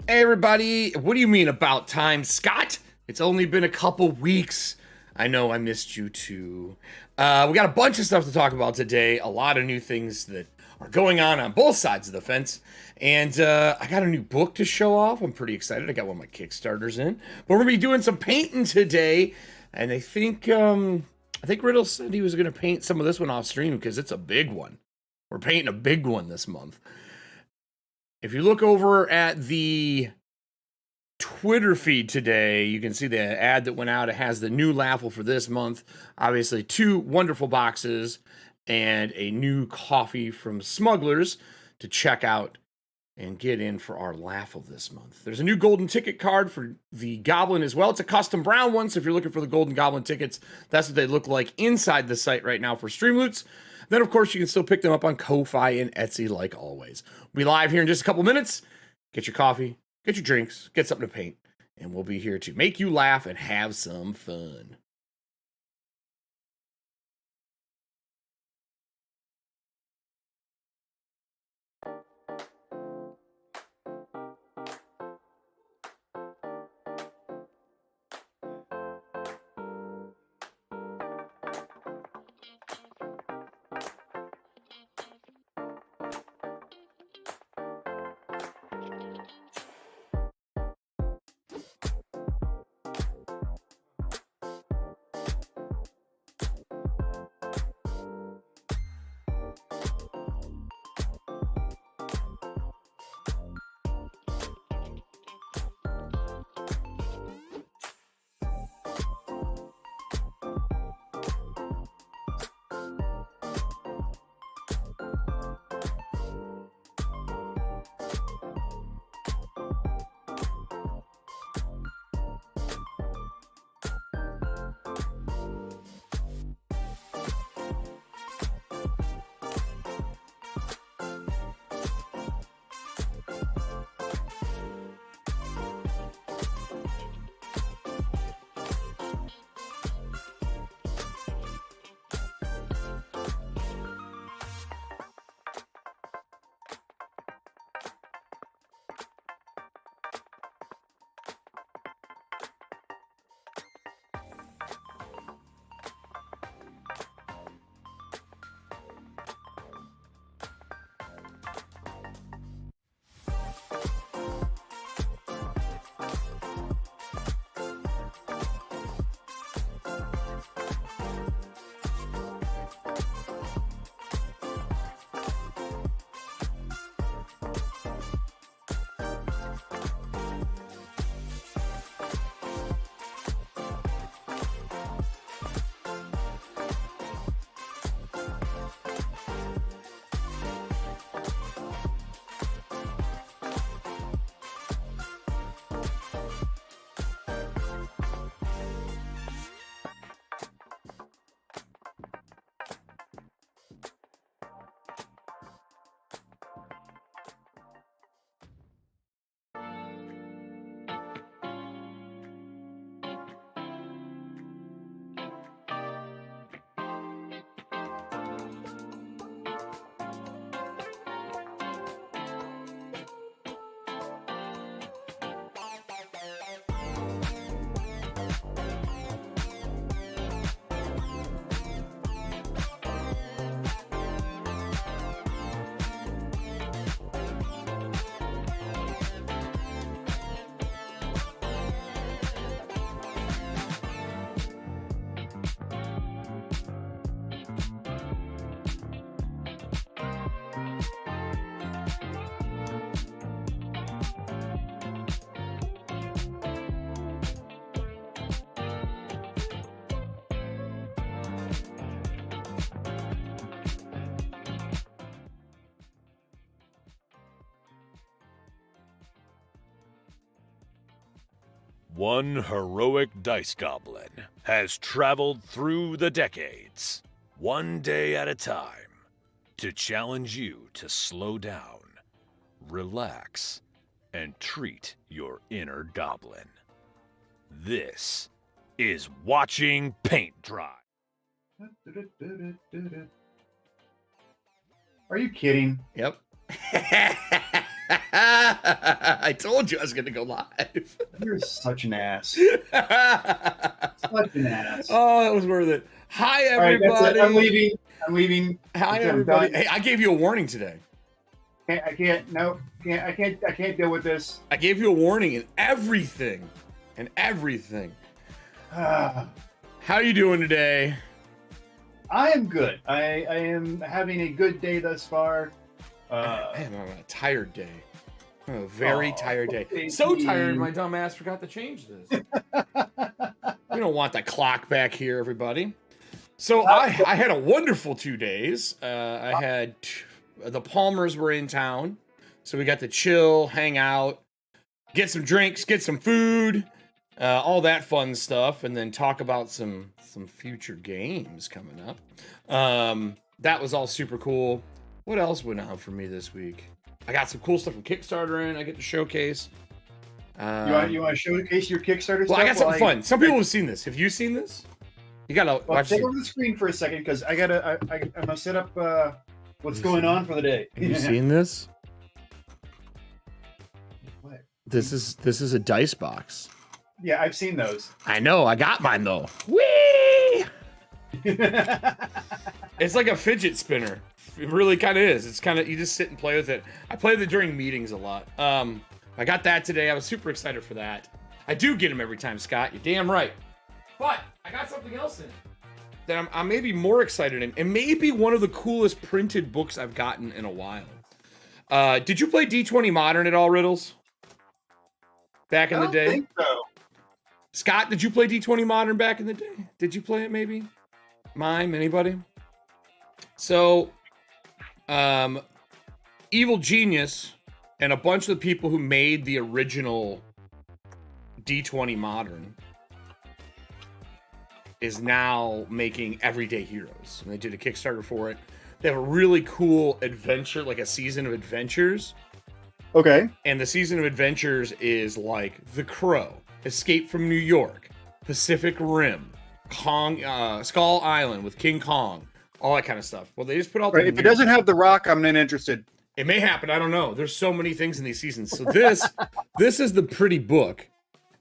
Hey everybody, what do you mean about time, Scott? It's only been a couple weeks. I know I missed you too. We got a bunch of stuff to talk about today, a lot of new things that are going on both sides of the fence. And I got a new book to show off. I'm pretty excited. I got one of my Kickstarters in. But we're gonna be doing some painting today. And I think Riddle said he was gonna paint some of this one off stream because it's a big one. We're painting a big one this month. If you look over at the Twitter feed today, you can see the ad that went out. It has the new LAUGHAL for this month. Obviously, 2 wonderful boxes and a new coffee from Smugglers to check out and get in for our LAUGHAL this month. There's a new golden ticket card for the Goblin as well. It's a custom brown one, so if you're looking for the golden Goblin tickets, that's what they look like inside the site right now for StreamLoots. Then, of course, you can still pick them up on Ko-Fi and Etsy like always. We'll be live here in just a couple minutes. Get your coffee, get your drinks, get something to paint, and we'll be here to make you laugh and have some fun. One heroic dice goblin has traveled through the decades, one day at a time, to challenge you to slow down, relax, and treat your inner goblin. This is watching paint dry. Are you kidding? Yep. I told you I was going to go live. You're such an ass. Oh, Such an ass. that was worth it. Hi, All right, that's everybody. it. I'm leaving. I'm leaving. Hi, I'm everybody. done. Hey, I gave you a warning today. I can't. No, I can't deal with this. I gave you a warning and everything. And everything. Ah. How you doing today? I am good. I am having a good day thus far. Man, I'm on a tired day. I'm a very tired day. baby. So tired, my dumb ass forgot to change this. We don't want the clock back here, everybody. So I had a wonderful 2 days. I had the Palmers were in town, so we got to chill, hang out, get some drinks, get some food, all that fun stuff, and then talk about some future games coming up. That was all super cool. What else went on for me this week? I got some cool stuff from Kickstarter in. I get to showcase. You want to showcase your Kickstarter stuff? Well, I got something fun. Some people have seen this. Have you seen this? You gotta watch. Take over the screen for a second because I'm gonna set up what's going on for the day. Have you seen this? What? This is a dice box. Yeah, I've seen those. I know. I got mine though. Whee! It's like a fidget spinner. It really kind of is. It's kind of, you just sit and play with it. I play with it during meetings a lot. I got that today. I was super excited for that. I do get them every time, Scott. You're damn right. But I got something else in it that I'm maybe more excited in, and maybe one of the coolest printed books I've gotten in a while. Did you play D20 Modern at all, Riddles? Back in the day? I think so. Scott, did you play D20 Modern back in the day? Did you play it maybe? Mime, anybody? So, Evil Genius and a bunch of the people who made the original D20 Modern is now making Everyday Heroes. And they did a Kickstarter for it. They have a really cool adventure, like a season of adventures. Okay. And the season of adventures is like The Crow, Escape from New York, Pacific Rim, Skull Island with King Kong, all that kind of stuff. Well, they just put out. Right, if it doesn't have The Rock, I'm not interested. It may happen. I don't know. There's so many things in these seasons. So this is the pretty book.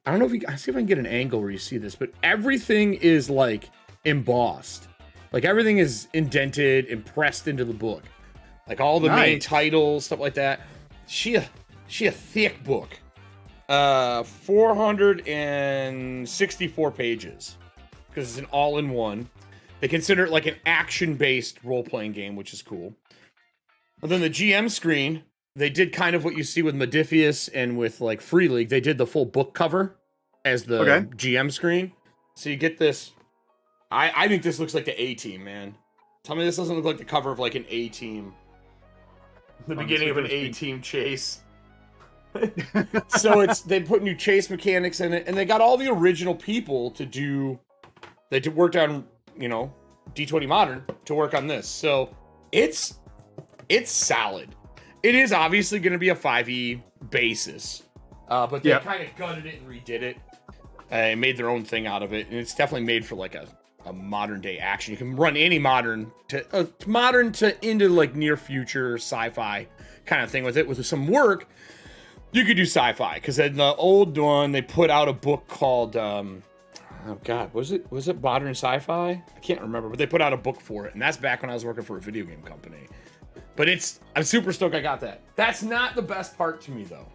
I don't know if I see if I can get an angle where you see this, but everything is like embossed, like everything is indented and pressed into the book, like all the main titles, stuff like that. She a thick book. 464 pages because it's an all-in-one. They consider it like an action-based role-playing game, which is cool. And then the GM screen, they did kind of what you see with Modifius and with like Free League. They did the full book cover as the GM screen. So you get this. I think this looks like the A-Team, man. Tell me this doesn't look like the cover of like an A-Team. The beginning of an A-Team chase. So they put new chase mechanics in it, and they got all the original people to do. They worked on, D20 Modern to work on this. So it's solid. It is obviously going to be a 5e basis, but they kind of gutted it and redid it and made their own thing out of it. And it's definitely made for like a modern day action. You can run any modern to into like near future sci-fi kind of thing with it. With some work, you could do sci-fi, because in the old one they put out a book called oh god, was it modern sci-fi? I can't remember, but they put out a book for it, and that's back when I was working for a video game company. But I'm super stoked I got that. That's not the best part to me though.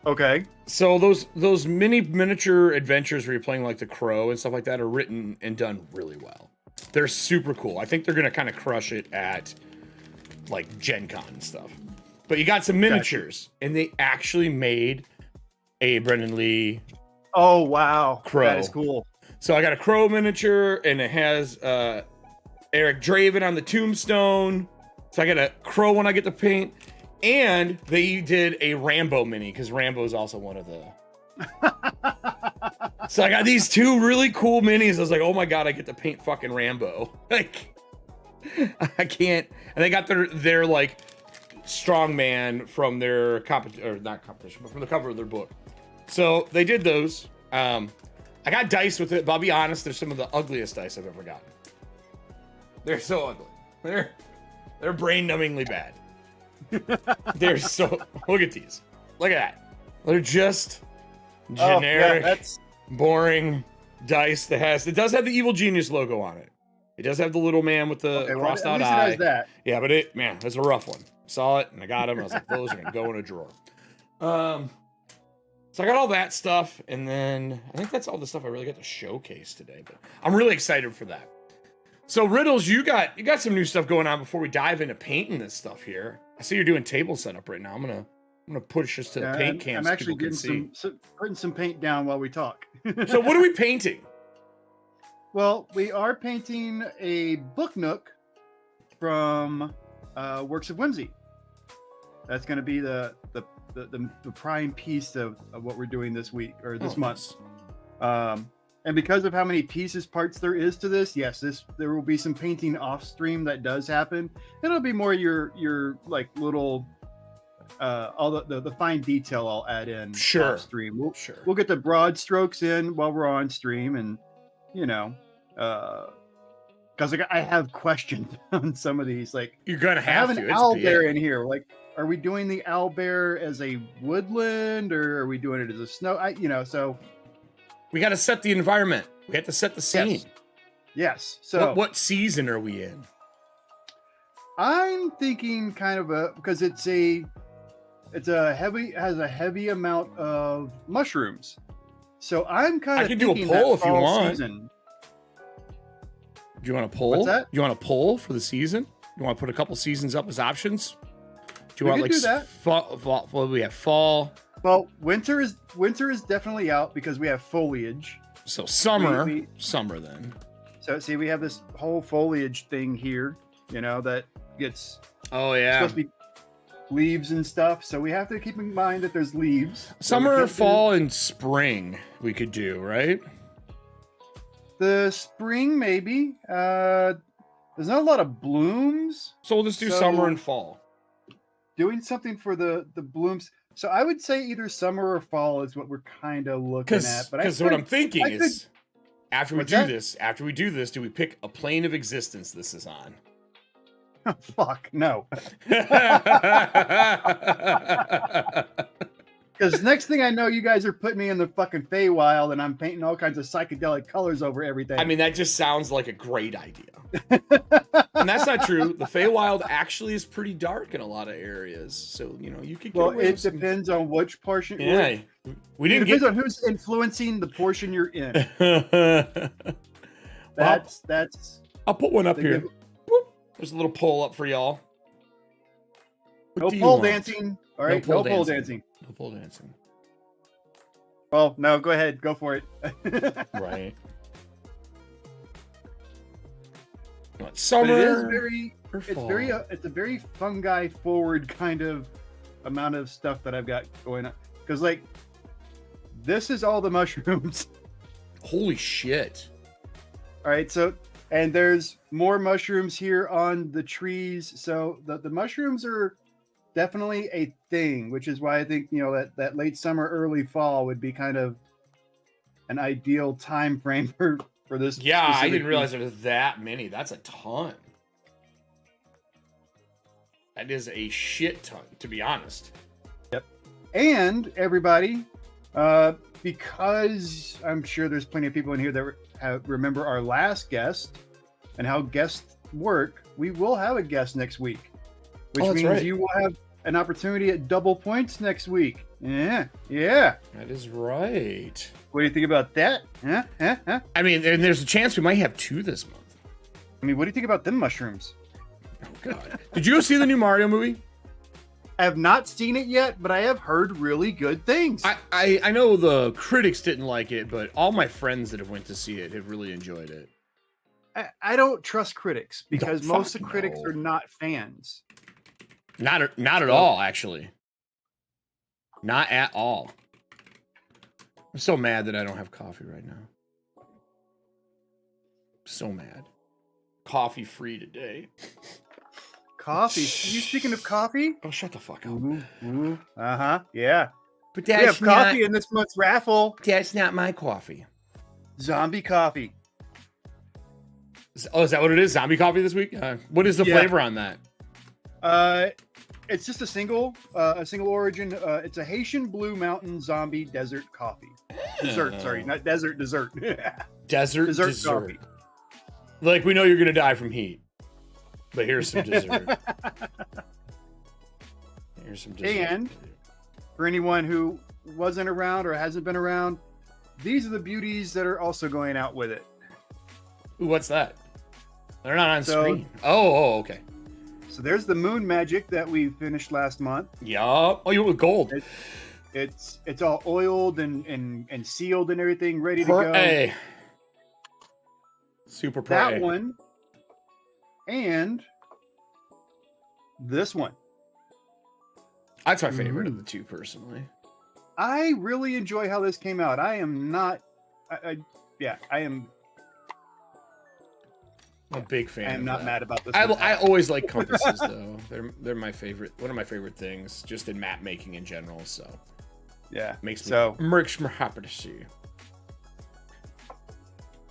Okay. So those miniature adventures where you're playing like The Crow and stuff like that are written and done really well. They're super cool. I think they're gonna kind of crush it at like Gen Con and stuff. But you got some miniatures, and they actually made a Brendan Lee. Oh wow, Crow. That is cool. So I got a Crow miniature, and it has Eric Draven on the tombstone. So I got a Crow one I get to paint, and they did a Rambo mini, because Rambo is also one of the. So I got these two really cool minis. I was like, oh my god, I get to paint fucking Rambo. Like, I can't. And they got their like strongman from their not competition, but from the cover of their book. So they did those. I got dice with it, but I'll be honest, they're some of the ugliest dice I've ever gotten. They're so ugly. They're brain-numbingly bad. They're so. Look at these. Look at that. They're just Oh, generic, yeah, that's boring dice that has. It does have the Evil Genius logo on it. It does have the little man with the okay. Well, crossed at out least eye. it has that. Yeah, but that's a rough one. Saw it and I got them. I was like, those are gonna go in a drawer. So I got all that stuff, and then I think that's all the stuff I really got to showcase today. But I'm really excited for that. So Riddles, you got some new stuff going on before we dive into painting this stuff here. I see you're doing table setup right now. I'm gonna push us to the paint cam. I'm so actually people getting can see. putting some paint down while we talk. So what are we painting? Well, we are painting a book nook from Works of Whimsy. That's going to be the prime piece of what we're doing this week or this month. Nice. And because of how many parts there is to this, yes, there will be some painting off stream that does happen. It'll be more your like little all the fine detail I'll add in Sure. off stream. We'll get the broad strokes in while we're on stream, and because I have questions on some of these. Like, You're gonna I have have an to. It's owl big. bear in here. Like, are we doing the owl bear as a woodland, or are we doing it as a snow? So We got to set the environment. We have to set the scene. yes. So What season are we in? I'm thinking kind of because it has a heavy amount of mushrooms. So I'm kind I of can do a thinking poll that if you fall want. season. Do you want a poll? What's that? You want a poll for the season? You want to put a couple seasons up as options? Do you We want could like do that. fall? What do we have? Fall. Well, winter is definitely out because we have foliage. So summer. We- Summer then. So see, we have this whole foliage thing here, that gets Oh yeah. supposed to be leaves and stuff. So we have to keep in mind that there's leaves. So we Summer, can't do- fall, and spring we could do, right? The spring maybe. There's not a lot of blooms. So we'll just do So- summer and fall. Doing something for the blooms. So I would say either summer or fall is what we're kind of looking at. But Because what I'm thinking I is, after we What's do that? this, do we pick a plane of existence this is on? fuck no. Because next thing I know, you guys are putting me in the fucking Feywild, and I'm painting all kinds of psychedelic colors over everything. I mean, that just sounds like a great idea. And that's not true. The Feywild actually is pretty dark in a lot of areas. So, you could get well, away it with some- depends on which portion. Yeah. We It didn't depends on who's influencing the portion you're in. That's I'll put one up They here. give- Boop. There's a little poll up for y'all. What no do you pole want? dancing. All right, No no pole pole dancing. dancing. No pole dancing. Oh no, go ahead, go for it. Right. You want But summer. it is very or it's fall? it's a very fungi forward kind of amount of stuff that I've got going on, because like this is all the mushrooms. Holy shit. All right, so and there's more mushrooms here on the trees, so the mushrooms are definitely a thing, which is why I think that late summer early fall would be kind of an ideal time frame for this. Yeah, I specific didn't realize there was that many. That's a ton. That is a shit ton, to be honest. And everybody, because I'm sure there's plenty of people in here that remember our last guest and how guests work, we will have a guest next week, which that's means right. you will have an opportunity at double points next week. Yeah. That is right. What do you think about that? Huh? I mean, and there's a chance we might have two this month. I mean, what do you think about them mushrooms? Oh, God. Did you go see the new Mario movie? I have not seen it yet, but I have heard really good things. I know the critics didn't like it, but all my friends that have went to see it have really enjoyed it. I don't trust critics because No, most of the fuck critics no. are not fans. Not at all, actually. Not at all. I'm so mad that I don't have coffee right now. So mad. Coffee free today. Coffee. You speaking of coffee? Oh, shut the fuck up. Uh-huh. Yeah. But We have coffee in this month's raffle. That's not my coffee. Zombie coffee. Oh, is that what it is? Zombie coffee this week? What is the Yeah. flavor on that? it's just a single origin. It's a Haitian Blue Mountain Zombie Desert Coffee. Dessert, sorry, not desert. Dessert. Dessert. Coffee. Like, we know you're gonna die from heat, but here's some dessert. Here's some dessert. And for anyone who wasn't around or hasn't been around, these are the beauties that are also going out with it. Ooh, what's that? They're not on screen. Oh, okay. So there's the Moon Magic that we finished last month. Yup. Oh, you went with gold. It's all oiled and sealed and everything, ready to go. Hey. Super pro. That one and this one. That's my favorite of the two, personally. I really enjoy how this came out. I am not. I am. I'm a big fan. I'm not mad about this. I always like compasses though. They're my favorite. One of my favorite things, just in map making in general. So yeah, makes me happy to see.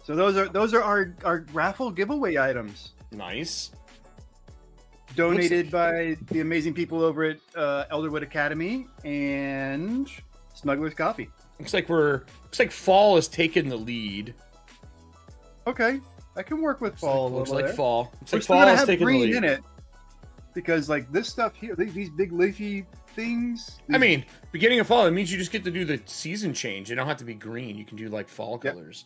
So those are our raffle giveaway items. Nice. Donated by the amazing people over at Elderwood Academy and Smuggler's Coffee. Looks like fall has taken the lead. Okay, I can work with fall. Looks like fall. Looks like fall has taken the lead in it because like this stuff here, these big leafy things. I mean, beginning of fall, it means you just get to do the season change. You don't have to be green. You can do like fall colors.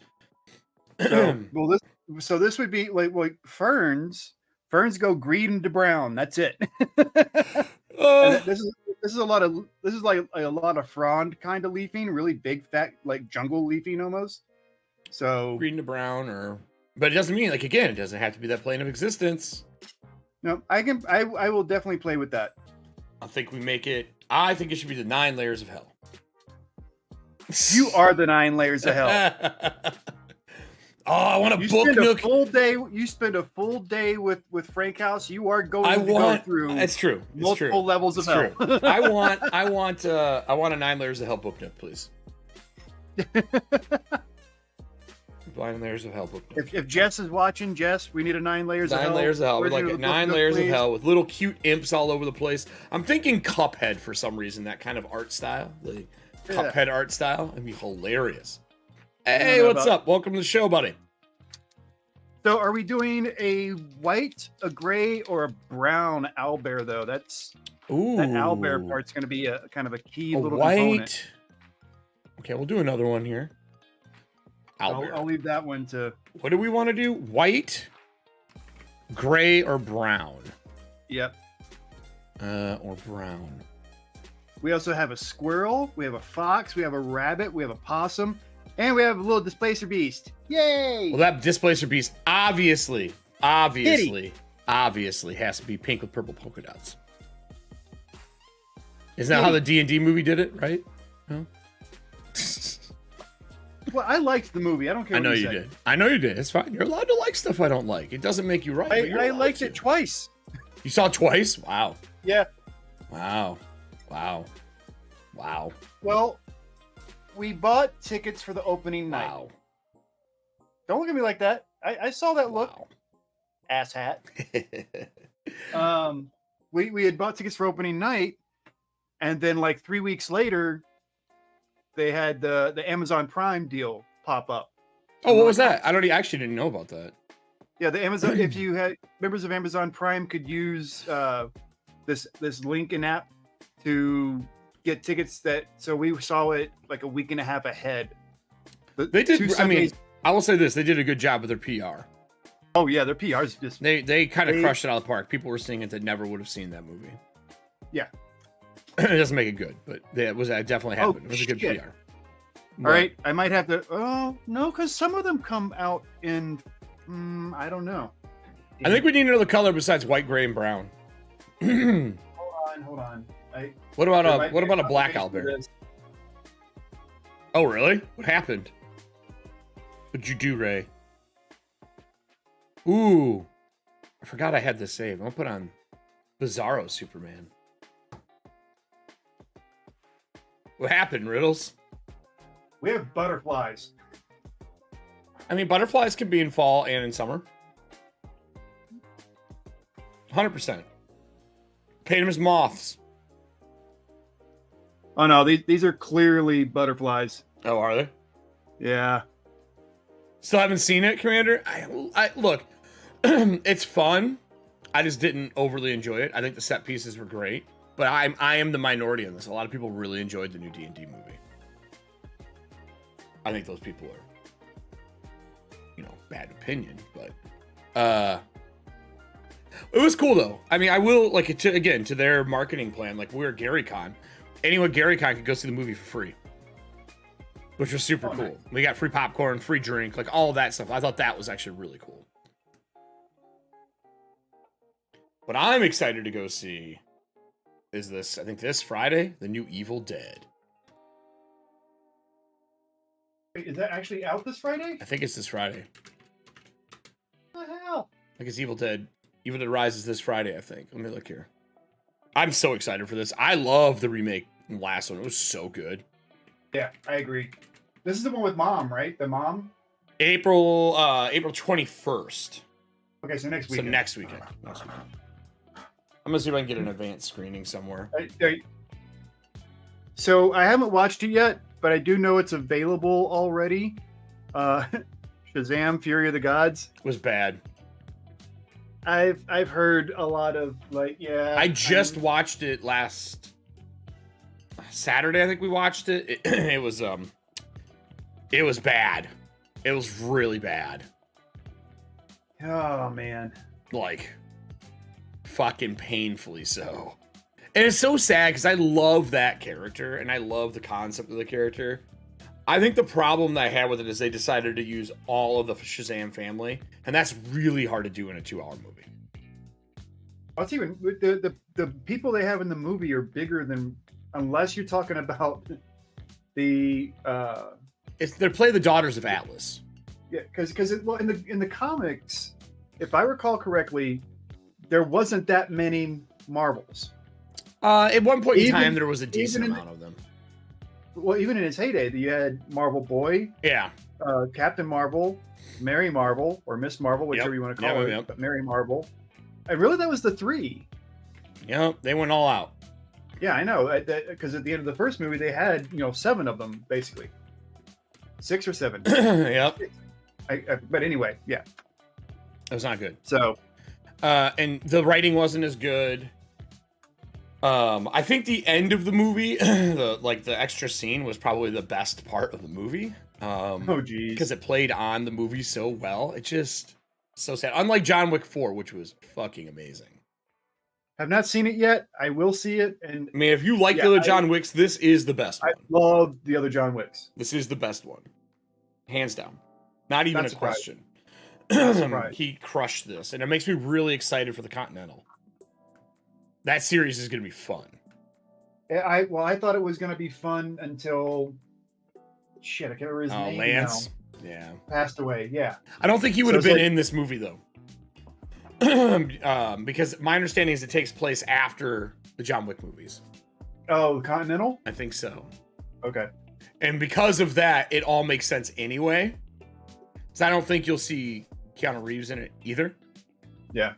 So this would be like ferns. Ferns go green to brown. That's it. This is like a lot of frond kind of leafing, really big, fat, like jungle leafing almost. So green to brown, but it doesn't mean, like, again, it doesn't have to be that plane of existence. No, I will definitely play with that. I think it should be the 9 layers of hell. You are the 9 layers of hell. Oh, I want a book nook. You spend a full day with Frank House. You are going to go through. It's true. Multiple levels of hell. I want a 9 layers of hell book nook, please. 9 layers of hell book nook. If Jess is watching, Jess, we need a 9 layers of hell. 9 layers of hell. We'd like 9 layers of hell with little cute imps all over the place. I'm thinking Cuphead for some reason. That kind of art style, the Cuphead art style. It'd be hilarious. Hey, what's up? Welcome to the show, buddy. So, are we doing a white, a gray, or a brown owlbear? Though that owlbear part's going to be a kind of a key little component. Okay, we'll do another one here. I'll leave that one to. What do we want to do? White, gray, or brown? Yep. Or brown. We also have a squirrel. We have a fox. We have a rabbit. We have a possum. And we have a little displacer beast. Yay! Well, that displacer beast obviously has to be pink with purple polka dots. Isn't that how the D&D movie did it, right? No? Well, I liked the movie. I don't care. I know you did. I know you did. It's fine. You're allowed to like stuff I don't like. It doesn't make you right. I liked it twice. You saw it twice? Wow. Yeah. Wow. Well, we bought tickets for the opening night. Wow. Don't look at me like that. I saw that look. Wow. Ass hat. We had bought tickets for opening night, and then like 3 weeks later, they had the Amazon Prime deal pop up. Oh, what was that? I actually didn't know about that. Yeah, the Amazon. If you had members of Amazon Prime, could use this link and app to get tickets. So we saw it like a week and a half ahead. They did. I mean, I will say this: they did a good job with their PR. Oh yeah, their PR is just they kind of crushed it out of the park. People were seeing it that never would have seen that movie. Yeah, it doesn't make it good, but it definitely happened. It was a good PR. All right, I might have to. Oh no, because some of them come out in. I don't know. I think we need another color besides white, gray, and brown. Hold on. What about a black owlbear? Oh really? What happened? What'd you do, Ray? Ooh, I forgot I had this save. I'm gonna put on Bizarro Superman. What happened, Riddles? We have butterflies. I mean, butterflies can be in fall and in summer. 100%. Paint them as moths. Oh no, these are clearly butterflies. Oh, are they? Yeah. Still haven't seen it, Commander. I look, it's fun. I just didn't overly enjoy it. I think the set pieces were great, but I am the minority in this. A lot of people really enjoyed the new D&D movie. I think those people are, bad opinion, but it was cool though. I mean, I will to their marketing plan. Like, we're GaryCon. Anyone at GaryCon could go see the movie for free, which was super cool. Nice. We got free popcorn, free drink, like all of that stuff. I thought that was actually really cool. What I'm excited to go see is this Friday, the new Evil Dead. Wait, is that actually out this Friday? I think it's this Friday. What the hell? I think it's Evil Dead. Evil Dead Rises this Friday, I think. Let me look here. I'm so excited for this. I love the remake from the last one. It was so good. Yeah, I agree. This is the one with Mom, right? The Mom? April 21st. Okay, so next weekend. Next weekend. I'm gonna see if I can get an advanced screening somewhere. So I haven't watched it yet, but I do know it's available already. Shazam! Fury of the Gods was bad. I've heard a lot of I just watched it last Saturday. I think we watched it. It was bad. It was really bad. Oh man. Like, fucking painfully so. And it's so sad because I love that character and I love the concept of the character. I think the problem that I had with it is they decided to use all of the Shazam family, and that's really hard to do in a 2-hour movie. I'll tell you, the people they have in the movie are bigger than, unless you're talking about the they play the Daughters of Atlas. Yeah, because in the comics, if I recall correctly, there wasn't that many Marvels. At one point in time, there was a decent amount of them. Well, even in its heyday, you had Marvel Boy, Captain Marvel, Mary Marvel, or Miss Marvel, whichever you want to call her, but Mary Marvel. And really, that was the 3. Yep, they went all out. Yeah, I know. Because at the end of the first movie, they had 7 of them, basically. 6 or 7. Yep. But anyway, yeah. It was not good. So. And the writing wasn't as good. I think the end of the movie, the extra scene was probably the best part of the movie. Oh geez. Because it played on the movie so well. It just so sad. Unlike John Wick 4, which was fucking amazing. I've not seen it yet. I will see it. And I mean, if you like the other John Wicks, this is the best one. I love the other John Wicks. This is the best one. Hands down. Not even a question. He crushed this. And it makes me really excited for the Continental. That series is going to be fun. I thought it was going to be fun until I can't remember his name. Lance. Now. Yeah. Passed away. Yeah. I don't think he would have been in this movie though. Because my understanding is it takes place after the John Wick movies. Oh, Continental? I think so. Okay. And because of that, it all makes sense anyway. So I don't think you'll see Keanu Reeves in it either. Yeah.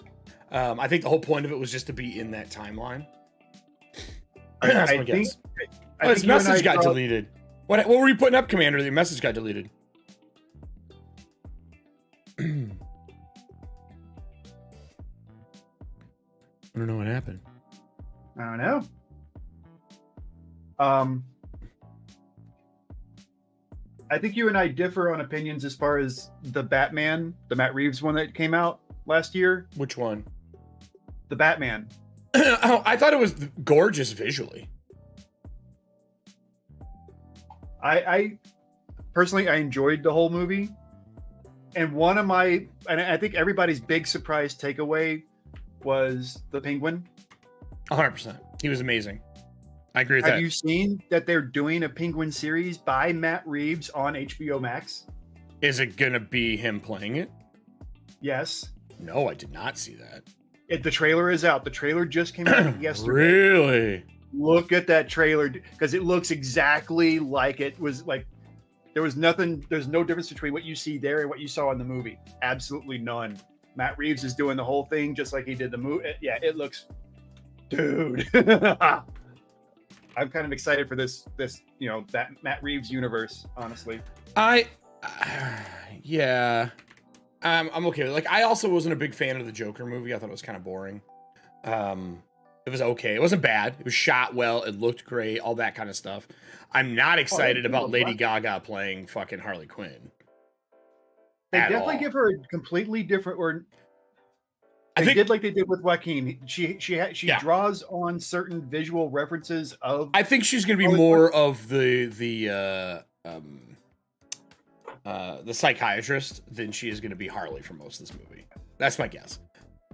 I think the whole point of it was just to be in that timeline. That's my guess. His message got deleted. What were you putting up, Commander? The message got deleted. I don't know what happened. I don't know. I think you and I differ on opinions as far as the Batman, the Matt Reeves one that came out last year. Which one? The Batman. Oh, I thought it was gorgeous visually. I personally, I enjoyed the whole movie. And I think everybody's big surprise takeaway was the Penguin. 100%. He was amazing. I agree with that. Have you seen that they're doing a Penguin series by Matt Reeves on HBO Max? Is it going to be him playing it? Yes. No, I did not see that. The trailer is out. The trailer just came out yesterday. Really? Look at that trailer because it looks exactly like it was like there's no difference between what you see there and what you saw in the movie. Absolutely none. Matt Reeves is doing the whole thing just like he did the movie. Yeah, it looks dude. I'm kind of excited for this, that Matt Reeves universe, honestly. Yeah. I'm okay. Like, I also wasn't a big fan of the Joker movie. I thought it was kind of boring. It was okay. It wasn't bad. It was shot well. It looked great. All that kind of stuff. I'm not excited about Lady Gaga playing fucking Harley Quinn. They definitely give her a completely different, or they did like they did with Joaquin. She draws on certain visual references of. I think she's going to be more of the psychiatrist than she is going to be Harley for most of this movie. That's my guess.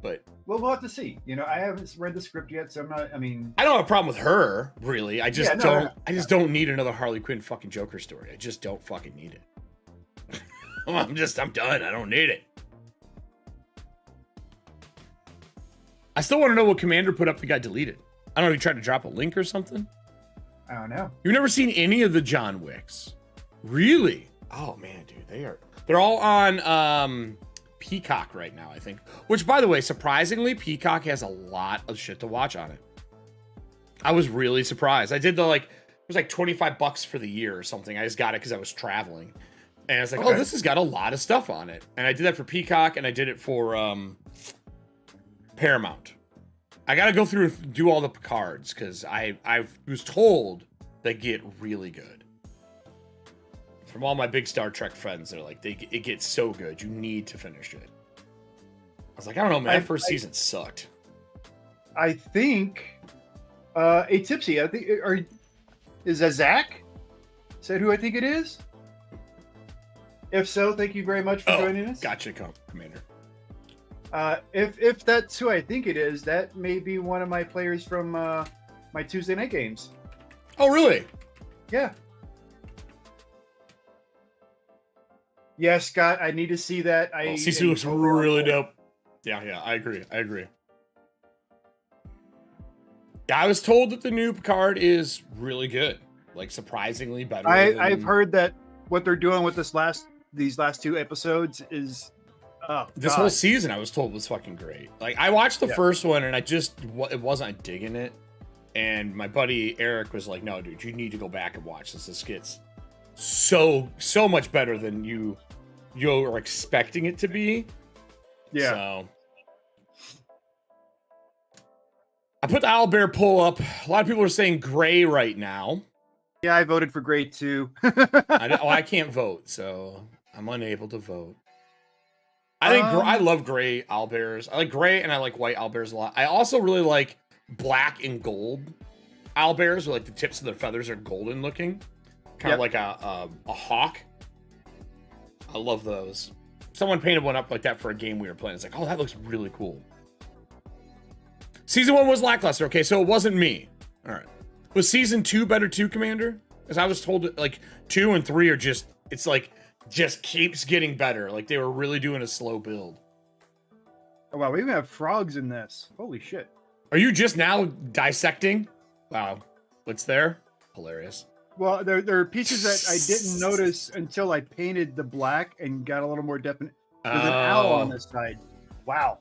But we'll have to see. I haven't read the script yet, so I'm not. I don't have a problem with her, really. I just don't. I just don't need another Harley Quinn fucking Joker story. I just don't fucking need it. I'm done. I don't need it. I still want to know what Commander put up that got deleted. I don't know if he tried to drop a link or something. I don't know. You've never seen any of the John Wicks? Really? Oh man, dude, they're all on Peacock right now, I think. Which, by the way, surprisingly, Peacock has a lot of shit to watch on it. I was really surprised. I did it was like $25 for the year or something. I just got it because I was traveling. And I was like, oh, this has got a lot of stuff on it. And I did that for Peacock, and I did it for Paramount. I got to go through and do all the cards, because I was told they get really good. From all my big Star Trek friends, they're like, it gets so good. You need to finish it. I was like, I don't know, man. That first season sucked. I think a Tipsy, I think, is that Zach? Said who I think it is? If so, thank you very much for joining us. Gotcha, Commander. If that's who I think it is, that may be one of my players from my Tuesday night games. Oh, really? Yeah. Yeah, Scott, I need to see that. CC looks really dope. Yeah, I agree. Yeah, I was told that the new Picard is really good. Like, surprisingly better. I've heard that what they're doing with these last two episodes is this whole season I was told was fucking great. Like, I watched the first one and it wasn't digging it. And my buddy Eric was like, no, dude, you need to go back and watch this. This gets so much better than you're expecting it to be. Yeah. So I put the Owlbear poll up. A lot of people are saying gray right now. Yeah, I voted for gray too. I can't vote, so I'm unable to vote. I think I love gray owlbears. I like gray and I like white owlbears a lot. I also really like black and gold owlbears, where like the tips of their feathers are golden looking, kind of like a hawk. I love those. Someone painted one up like that for a game we were playing. It's like, oh, that looks really cool. Season 1 was lackluster. Okay, so it wasn't me. All right. Was season 2 better too, Commander? Because I was told that like 2 and 3 are just keeps getting better. Like they were really doing a slow build. Oh wow, we even have frogs in this. Holy shit. Are you just now dissecting? Wow. What's there? Hilarious. Well, there are pieces that I didn't notice until I painted the black and got a little more definite. There's an owl on this side. Wow.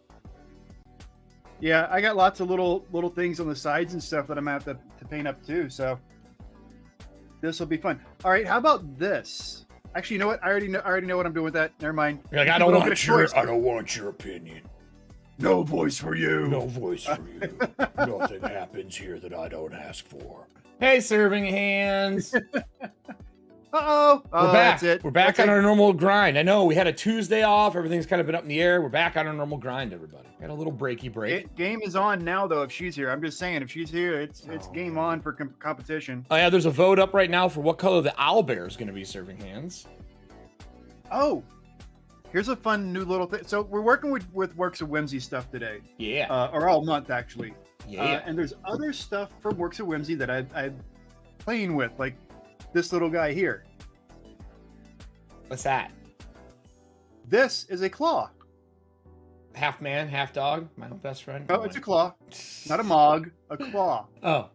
Yeah, I got lots of little things on the sides and stuff that I'm gonna have to paint up too. So this will be fun. All right, how about this? Actually, you know what? I already know what I'm doing with that. Never mind. You're like, I don't want your opinion. No voice for you. No voice for you. Nothing happens here that I don't ask for. Hey, serving hands. Uh-oh. We're back. That's it. We're back on our normal grind. I know we had a Tuesday off. Everything's kind of been up in the air. We're back on our normal grind, everybody. Got a little breaky break. Game is on now, though, if she's here. I'm just saying, if she's here, it's game on for competition. Oh, yeah, there's a vote up right now for what color the owlbear is going to be serving hands. Oh, here's a fun new little thing. So we're working with Works of Whimsy stuff today. Yeah. Or all month, actually. Yeah. And there's other stuff from Works of Whimsy that I'm playing with, like this little guy here. What's that? This is a claw. Half man, half dog. My own best friend. Oh, it's a claw. Not a mog, a claw. Oh,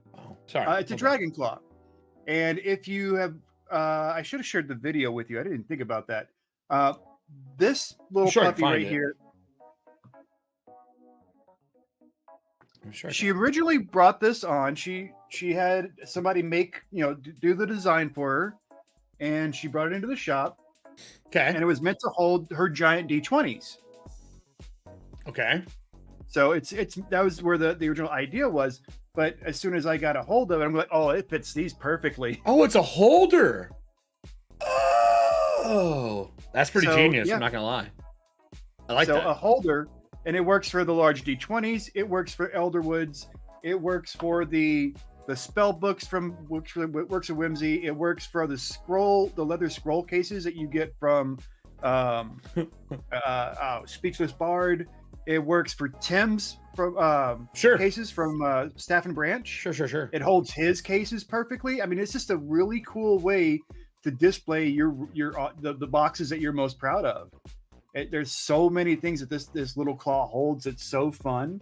sorry. It's a dragon claw. And if you have, I should have shared the video with you. I didn't think about that. This little puppy right here. I'm sure she originally brought this on. She had somebody make, do the design for her, and she brought it into the shop. Okay. And it was meant to hold her giant D20s. Okay. So that was where the original idea was. But as soon as I got a hold of it, I'm like, oh, it fits these perfectly. Oh, it's a holder. Oh, that's pretty genius. Yeah. I'm not gonna lie. I like that. So a holder, and it works for the large D20s. It works for Elderwoods. It works for the spell books works for Whimsy. It works for the leather scroll cases that you get from Speechless Bard. It works for Tim's from cases from Staff and Branch. Sure. It holds his cases perfectly. I mean, it's just a really cool way to display the boxes that you're most proud of. There's so many things that this little claw holds. It's so fun.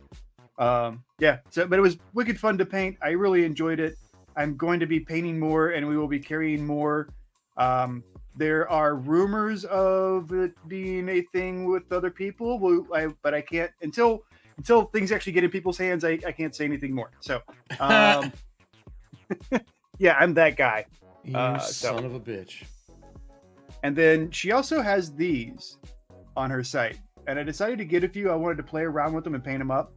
But it was wicked fun to paint. I really enjoyed it. I'm going to be painting more, and we will be carrying more. There are rumors of it being a thing with other people, but I can't until things actually get in people's hands. I can't say anything more. So, yeah, I'm that guy. You son of a bitch. And then she also has these on her site, and I decided to get a few. I wanted to play around with them and paint them up.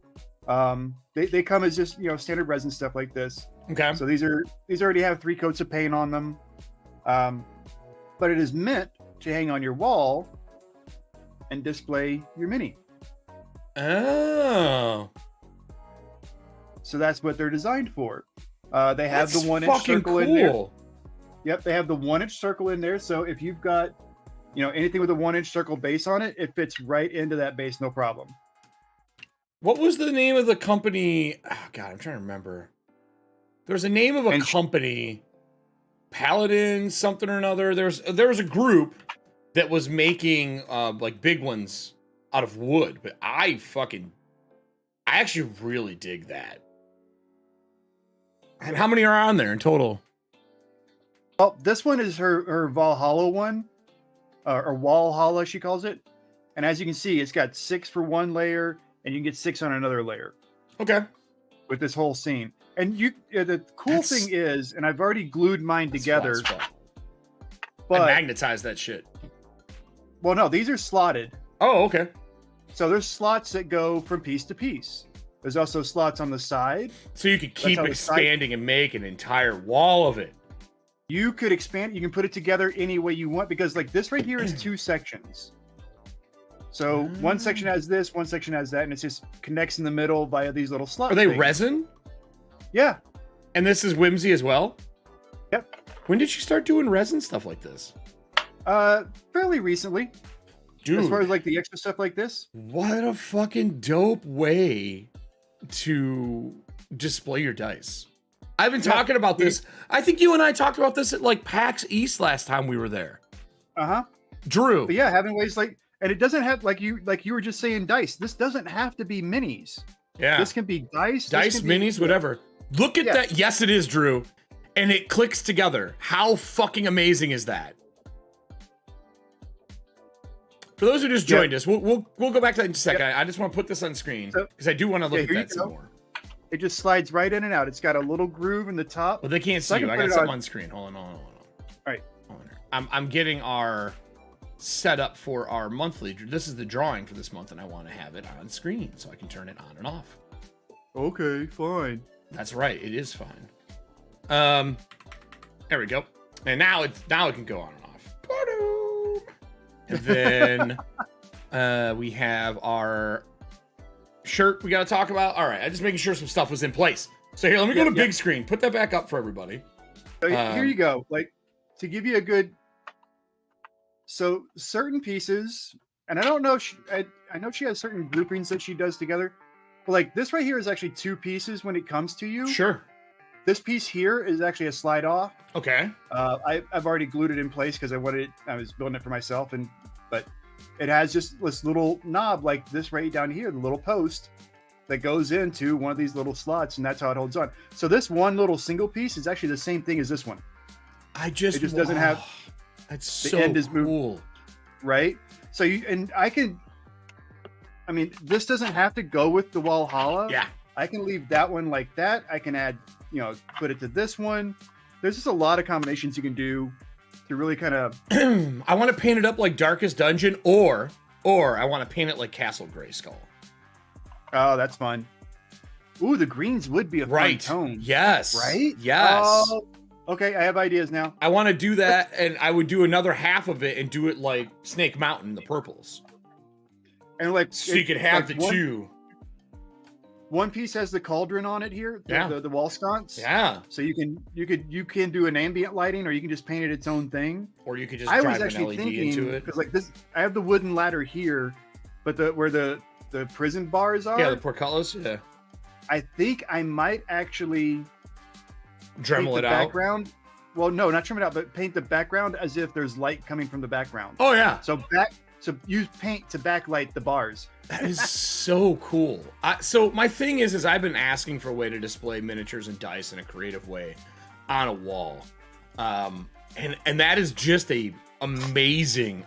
They come as just standard resin stuff like this. Okay. So these already have 3 coats of paint on them. But it is meant to hang on your wall and display your mini. Oh. So that's what they're designed for. They have the 1-inch circle in there. Yep, they have the 1-inch circle in there. So if you've got, anything with a 1-inch circle base on it, it fits right into that base, no problem. What was the name of the company? Oh, God, I'm trying to remember. There's a name of a company. Paladin something or another. There was a group that was making like big ones out of wood, but I actually really dig that. And how many are on there in total? Well, this one is her Valhalla one, or Walhalla she calls it. And as you can see, it's got 6 for one layer, and you can get 6 on another layer. Okay. With this whole scene. And the cool thing is, and I've already glued mine together. But I magnetized that shit. Well, no, these are slotted. Oh, okay. So there's slots that go from piece to piece. There's also slots on the side. So you could keep expanding and make an entire wall of it. You could expand. You can put it together any way you want, because like this right here is 2 sections. So one section has this, one section has that, and it just connects in the middle via these little slots. Are they resin? Yeah. And this is Whimsy as well? Yep. When did you start doing resin stuff like this? Fairly recently. Dude. As far as like the extra stuff like this. What a fucking dope way to display your dice. I've been talking about this. I think you and I talked about this at like PAX East last time we were there. Uh-huh. Drew. But yeah, having ways like, and it doesn't have, like you were just saying, dice. This doesn't have to be minis. Yeah. This can be dice. Dice, minis, whatever. Look at that. Yes, it is, Drew. And it clicks together. How fucking amazing is that? For those who just joined us, we'll go back to that in a second. I just want to put this on screen because I do want to look at that some more. It just slides right in and out. It's got a little groove in the top. Well, they can't see you. I got something on screen. Hold on. All right. I'm getting our setup for our monthly. This is the drawing for this month, and I want to have it on screen so I can turn it on and off. Okay, fine. That's right. It is fine. There we go. And now it can go on and off. And then we have our shirt we got to talk about. All right, I'm just making sure some stuff was in place. So here, let me go to big screen. Put that back up for everybody. So here you go. Like, to give you a good... So certain pieces, and I don't know if I know she has certain groupings that she does together. But like this right here is actually 2 pieces when it comes to you. Sure. This piece here is actually a slide off. Okay. I've already glued it in place because I was building it for myself, but it has just this little knob like this right down here, the little post that goes into one of these little slots, and that's how it holds on. So this one little single piece is actually the same thing as this one. It just doesn't have. That's the so end is cool, right? So this doesn't have to go with the Walhalla. Yeah. I can leave that one like that. I can add, you know, put it to this one. There's just a lot of combinations you can do to really kind of. I want to paint it up like Darkest Dungeon, or I want to paint it like Castle Grayskull. Oh, that's fun. Ooh, the greens would be a fun tone. Yes. Right? Yes. Oh, okay, I have ideas now. I want to do that, and I would do another half of it and do it like Snake Mountain, the purples. And like, So you could have like the two. One piece has the cauldron on it here, the wall sconce. Yeah. So you can do an ambient lighting, or you can just paint it its own thing. Or you could just I drive was an actually LED thinking, into it. because like this, I have the wooden ladder here, but where the prison bars are. Yeah, the portcullis. Yeah. I think I might actually Dremel it out. Background. Well, no, not trim it out, but paint the background as if there's light coming from the background. Oh yeah. So use paint to backlight the bars. That is so cool. So my thing is I've been asking for a way to display miniatures and dice in a creative way on a wall, and that is just a amazing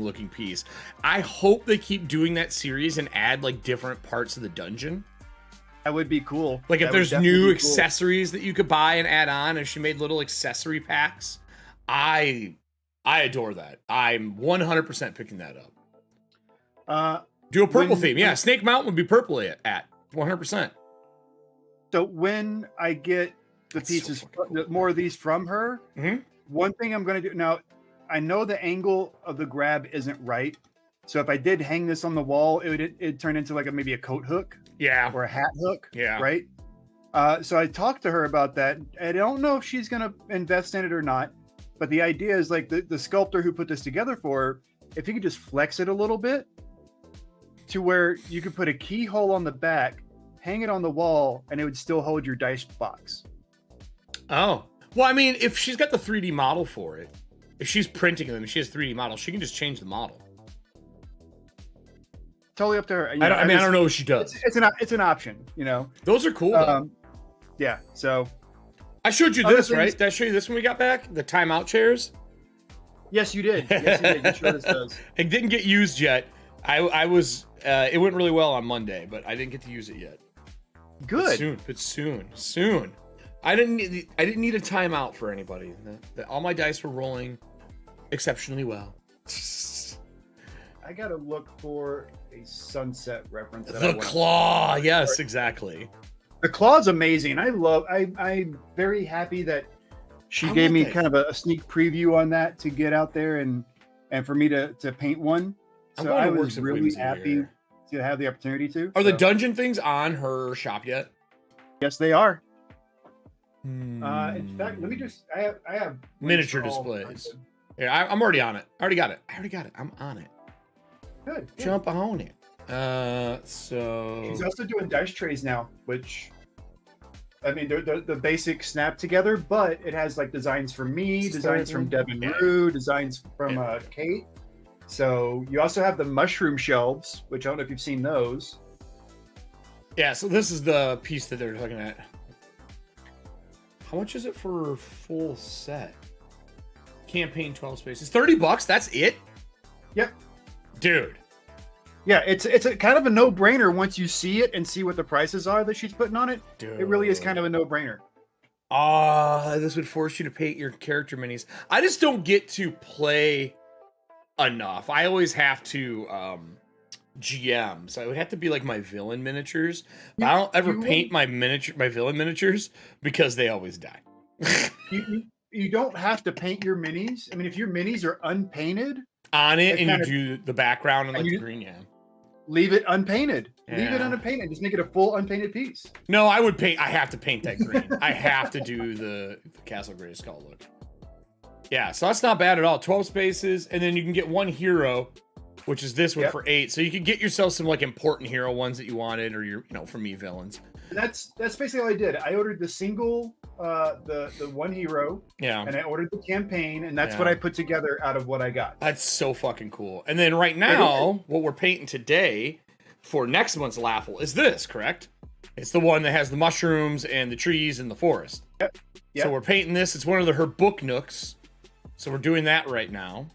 looking piece. I hope they keep doing that series and add like different parts of the dungeon. That would be cool. Like if That there's would definitely new be cool. accessories that you could buy and add on, and she made little accessory packs, I adore that. I'm 100% picking that up. Do a purple theme. Yeah, Snake Mountain would be purple at 100%. So when I get the That's so pieces, fucking cool. more of these from her, Mhm. one thing I'm going to do now, I know the angle of the grab isn't right. So if I did hang this on the wall, it'd turn into like maybe a coat hook Yeah. or a hat hook. Yeah. Right. So I talked to her about that. I don't know if she's going to invest in it or not, but the idea is like the sculptor who put this together for her, if you could just flex it a little bit to where you could put a keyhole on the back, hang it on the wall, and it would still hold your dice box. Oh. Well, I mean, if she's got the 3D model for it, if she's printing them, if she has 3D models, she can just change the model. Totally up to her. I don't know what she does. It's an option, you know. Those are cool. Though. Yeah. So I showed you other this, things- right? Did I show you this when we got back? The timeout chairs. yes, you did. Yes, you did. You showed us those. It didn't get used yet. I was. It went really well on Monday, but I didn't get to use it yet. Good. But soon. I didn't need a timeout for anybody. All my dice were rolling exceptionally well. I gotta look for a sunset reference. That I The wanna- claw, yes, exactly. The claw's amazing. I'm very happy that she I gave want me that. kind of a sneak preview on that to get out there and for me to paint one. I'm So going I to was Works of really Whimsy happy here. to have the opportunity to. Are the So, dungeon things on her shop yet? yes, they are. Hmm. In fact, let me just. I have Miniature links for all displays. of them. Yeah, I'm already on it. I already got it. I'm on it. Good. good. Jump on it. So She's also doing dice trays now, which I mean, they're the basic snap together, but it has like designs from me, designs from Devin Yeah. Rue, designs from Yeah. Kate. So you also have the mushroom shelves, which I don't know if you've seen those. yeah, so this is the piece that they're looking at. How much is it for a full set? Campaign 12 spaces. $30. That's it? Yep. Dude. Yeah, it's a kind of a no-brainer once you see it and see what the prices are that she's putting on it. Dude. It really is kind of a no-brainer. This would force you to paint your character minis. I just don't get to play enough. I always have to GM, so it would have to be like my villain miniatures. But I don't ever you paint my villain miniatures because they always die. You don't have to paint your minis. I mean, if your minis are unpainted, On it, It and you kinda- do the background and and like the you- green, yeah. leave it unpainted. Leave it Yeah. unpainted. Just make it a full unpainted piece. No, I would paint. I have to paint that green. I have to do the Castle Grayskull look. Yeah, so that's not bad at all. 12 spaces, and then you can get one hero, which is this one Yep. for 8. So you can get yourself some like important hero ones that you wanted, or your, for me, villains. And that's basically all I did. I ordered the single, the one hero, Yeah, and I ordered the campaign, and that's Yeah. what I put together out of what I got. that's so fucking cool. And then right now, what we're painting today for next month's LAUGHAL is this, correct? It's the one that has the mushrooms and the trees and the forest. Yep. So we're painting this. It's one of her book nooks. So we're doing that right now.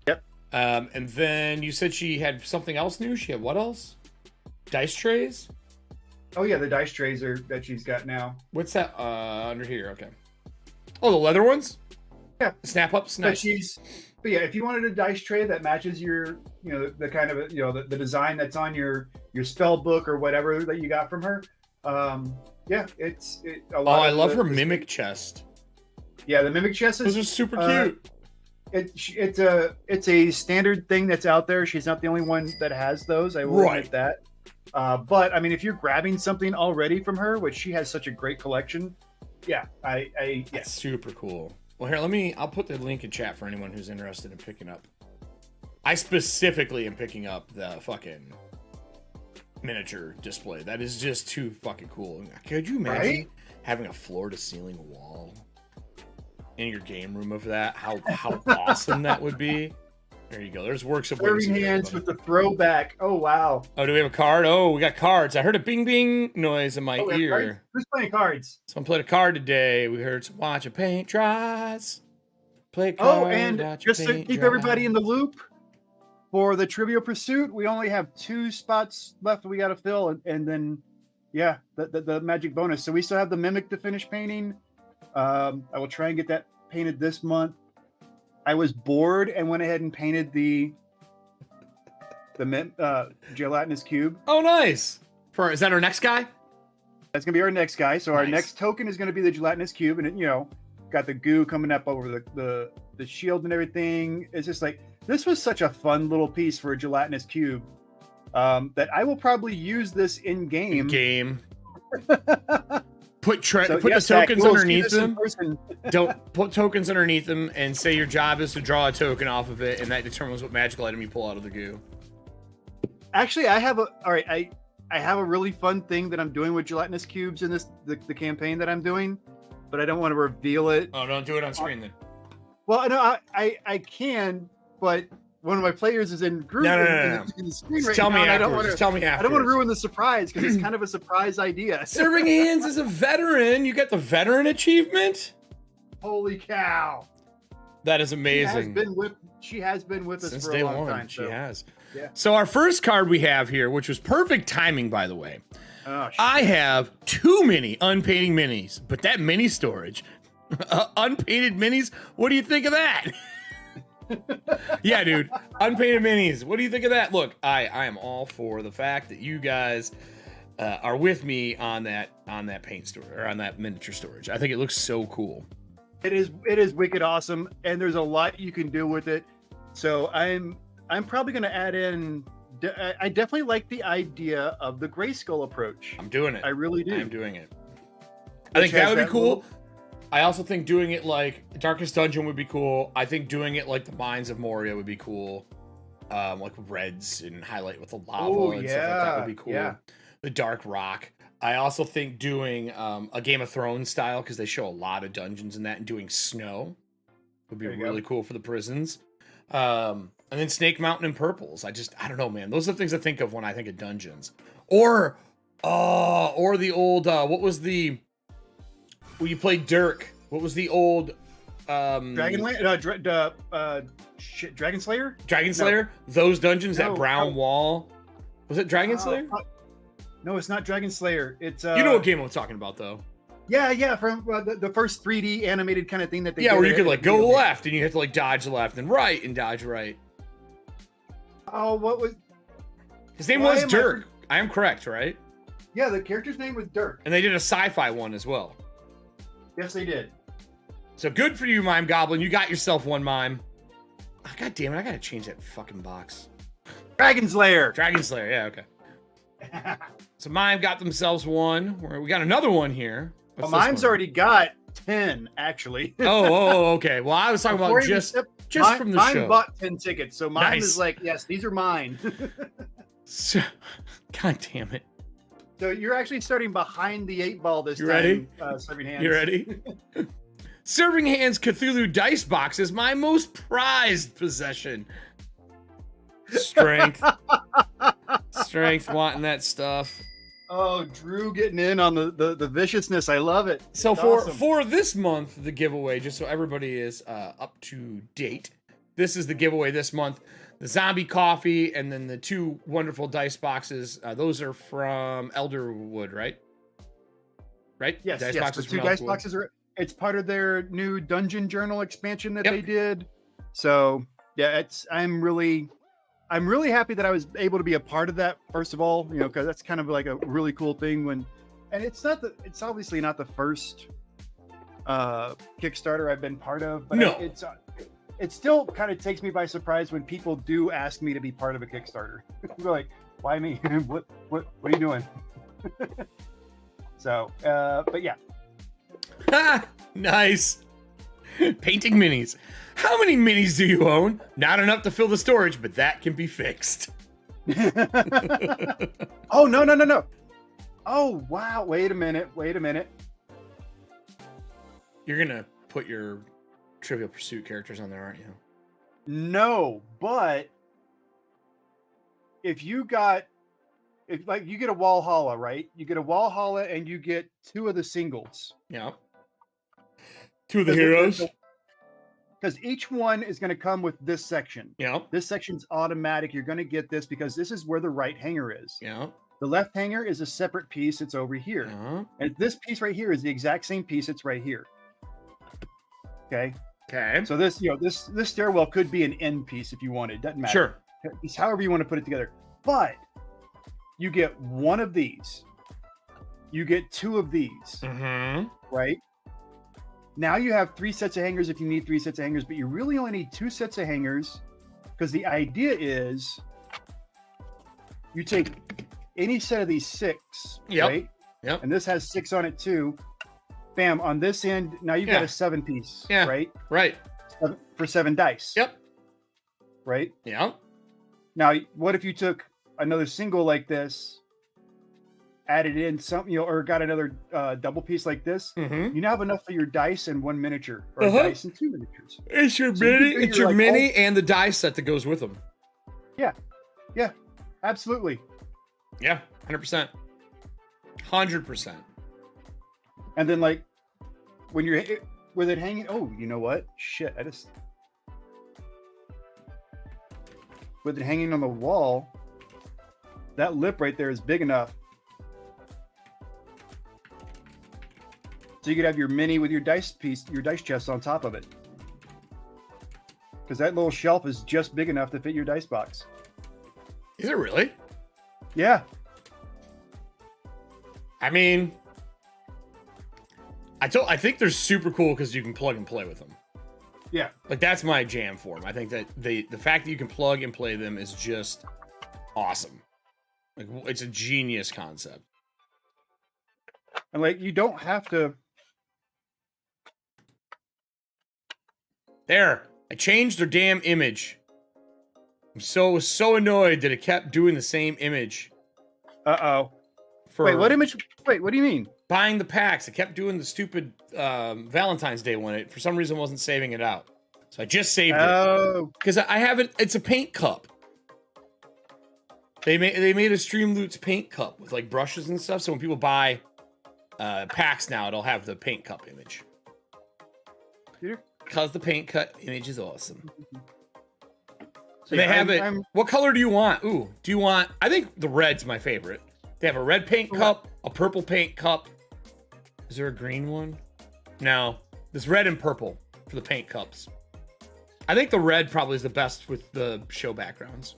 Yep. And then you said she had something else new. She had what else? Dice trays? Oh yeah, the dice trays that she's got now. What's that under here? Okay. Oh, the leather ones? Yeah. Snap ups? But Nice. but yeah, if you wanted a dice tray that matches your, the kind of, the design that's on your spell book or whatever that you got from her, yeah, it's a lot. Oh, I love her mimic chest. Yeah, the mimic chest Those are super cute. It's a standard thing that's out there. She's not the only one that has those. I will admit that. But I mean, if you're grabbing something already from her, which she has such a great collection, yeah, That's super cool. Well, here, I'll put the link in chat for anyone who's interested in picking up. I specifically am picking up the fucking miniature display. That is just too fucking cool. Could you imagine having a floor-to-ceiling wall in your game room of that? How awesome that would be. There you go. There's works of Serving hands with the throwback. Oh wow. Oh, do we have a card? Oh, we got cards. I heard a bing bing noise in my ear. Who's playing cards? Someone played a card today. We heard some watch a paint dries. Play a card. Oh, and just to keep everybody in the loop, for the Trivial Pursuit, we only have 2 spots left we got to fill, and then yeah, the magic bonus. So we still have the Mimic to finish painting. I will try and get that painted this month. I was bored and went ahead and painted the gelatinous cube. Oh, nice. Is that our next guy? That's gonna be our next guy. So our next token is gonna be the gelatinous cube, and it, got the goo coming up over the shield and everything. It's just like, this was such a fun little piece for a gelatinous cube that I will probably use this in game. Put the tokens underneath them. Don't put tokens underneath them and say your job is to draw a token off of it, and that determines what magical item you pull out of the goo. Actually, I have a really fun thing that I'm doing with gelatinous cubes in the campaign that I'm doing, but I don't want to reveal it. Oh, don't do it on screen then. Well, no, I can, but one of my players is in group in the screen right now. Tell me afterwards. I don't want to ruin the surprise because it's kind of a surprise idea. Serving hands as a veteran. You get the veteran achievement. Holy cow! That is amazing. She has been with us since for day a long one. time. She has. Yeah. So our first card we have here, which was perfect timing, by the way. Oh, shit. I have too many unpainted minis, but that mini storage, unpainted minis. What do you think of that? Yeah, dude, unpainted minis. What do you think of that? Look, I am all for the fact that you guys are with me on that paint storage or on that miniature storage. I think it looks so cool. It is wicked awesome, and there's a lot you can do with it. So I'm probably going to add in. I definitely like the idea of the Grayskull approach. I'm doing it. I really do. I'm doing it. I think that would be cool. I also think doing it like Darkest Dungeon would be cool. I think doing it like the Mines of Moria would be cool. Like reds and highlight with the lava and stuff like that would be cool. Yeah. The Dark Rock. I also think doing a Game of Thrones style, because they show a lot of dungeons in that, and doing snow would be really cool for the prisons. And then Snake Mountain and purples. I don't know, man. Those are the things I think of when I think of dungeons. Or the old what was the when you played Dirk? What was the old Dragon Slayer? Dragon Slayer? No. Those dungeons, that brown wall. Was it Dragon Slayer? No, it's not Dragon Slayer. It's you know what game I'm talking about, though. Yeah, from the first 3D animated kind of thing that they did. Where you could like go left and you have to like dodge left and right and dodge right. Oh, what was his name? Was Dirk. I am correct, right? Yeah, the character's name was Dirk. And they did a sci-fi one as well. Yes, they did. So good for you, Mime Goblin. You got yourself one mime. Oh, God damn it, I gotta change that fucking box. Dragon Slayer, yeah, okay. So Mime got themselves one. We got another one here. Well, Mime's already got 10, actually. Okay. Well, I was talking about just from the show. Mime bought 10 tickets, so Mime is like, yes, these are mine. So, God damn it. So you're actually starting behind the 8 ball this time. Ready? Serving hands. You ready? Serving Hands Cthulhu dice box is my most prized possession. Strength wanting that stuff. Oh, Drew getting in on the viciousness. I love it. So for this month, the giveaway, just so everybody is up to date, this is the giveaway this month. the zombie coffee, and then the 2 wonderful dice boxes. Those are from Elderwood, right? Right? Yes, Dice yes. The boxes 2 from dice Elderwood. boxes are. It's part of their new Dungeon Journal expansion that Yep. they did. So yeah, I'm really happy that I was able to be a part of that. First of all, because that's kind of like a really cool thing and it's obviously not the first Kickstarter I've been part of, but No. it still kind of takes me by surprise when people do ask me to be part of a Kickstarter. They're like, why me? what are you doing? So, but yeah. Ha! Nice. Painting minis. How many minis do you own? Not enough to fill the storage, but that can be fixed. Oh, no. Oh, wow. Wait a minute. You're going to put your Trivial Pursuit characters on there, aren't you? No, but if you get a Walhalla, right? You get a Walhalla and you get 2 of the singles. Yeah. 2 of the heroes. Because each one is going to come with this section. Yeah. This section's automatic. You're going to get this because this is where the right hanger is. Yeah. The left hanger is a separate piece. It's over here. Yeah. And this piece right here is the exact same piece. It's right here. Okay. So this stairwell could be an end piece if you want it. Doesn't matter. Sure. It's however you want to put it together. But you get 1 of these. You get 2 of these. Mm-hmm. Right? Now you have 3 sets of hangers if you need 3 sets of hangers, but you really only need 2 sets of hangers because the idea is you take any set of these 6, right? Yep. And this has 6 on it too. Bam, on this end, now you've got a 7 piece, right? Right. For 7 dice. Yep. Right? Yeah. Now, what if you took another single like this, added in something, or got another double piece like this? Mm-hmm. You now have enough for your dice and 1 miniature, or dice and 2 miniatures. It's your So mini. you It's figure, your like, mini and the dice set that goes with them. Yeah, absolutely. Yeah, 100%. 100%. And then, like, when you're with it hanging, oh, you know what? Shit, with it hanging on the wall, that lip right there is big enough. So you could have your mini with your dice chest on top of it. Because that little shelf is just big enough to fit your dice box. Is it really? Yeah. I mean, I think they're super cool because you can plug and play with them. Yeah. Like, that's my jam for them. I think that the fact that you can plug and play them is just awesome. Like, it's a genius concept. And, like, you don't have to... There. I changed their damn image. I'm so annoyed that it kept doing the same image. Uh-oh. For Wait, what image? Wait, what do you mean? buying the packs. It kept doing the stupid Valentine's Day one. It for some reason wasn't saving it out. So I just saved it. Because I haven't, it's a paint cup. They made a STREAMLOOTS paint cup with like brushes and stuff. So when people buy packs now, it'll have the paint cup image. Peter? Because the paint cut image is awesome. So they have it. What color do you want? Ooh, do you want? I think the red's my favorite. They have a red paint cup, a purple paint cup. Is there a green one? No, there's red and purple for the paint cups. I think the red probably is the best with the show backgrounds.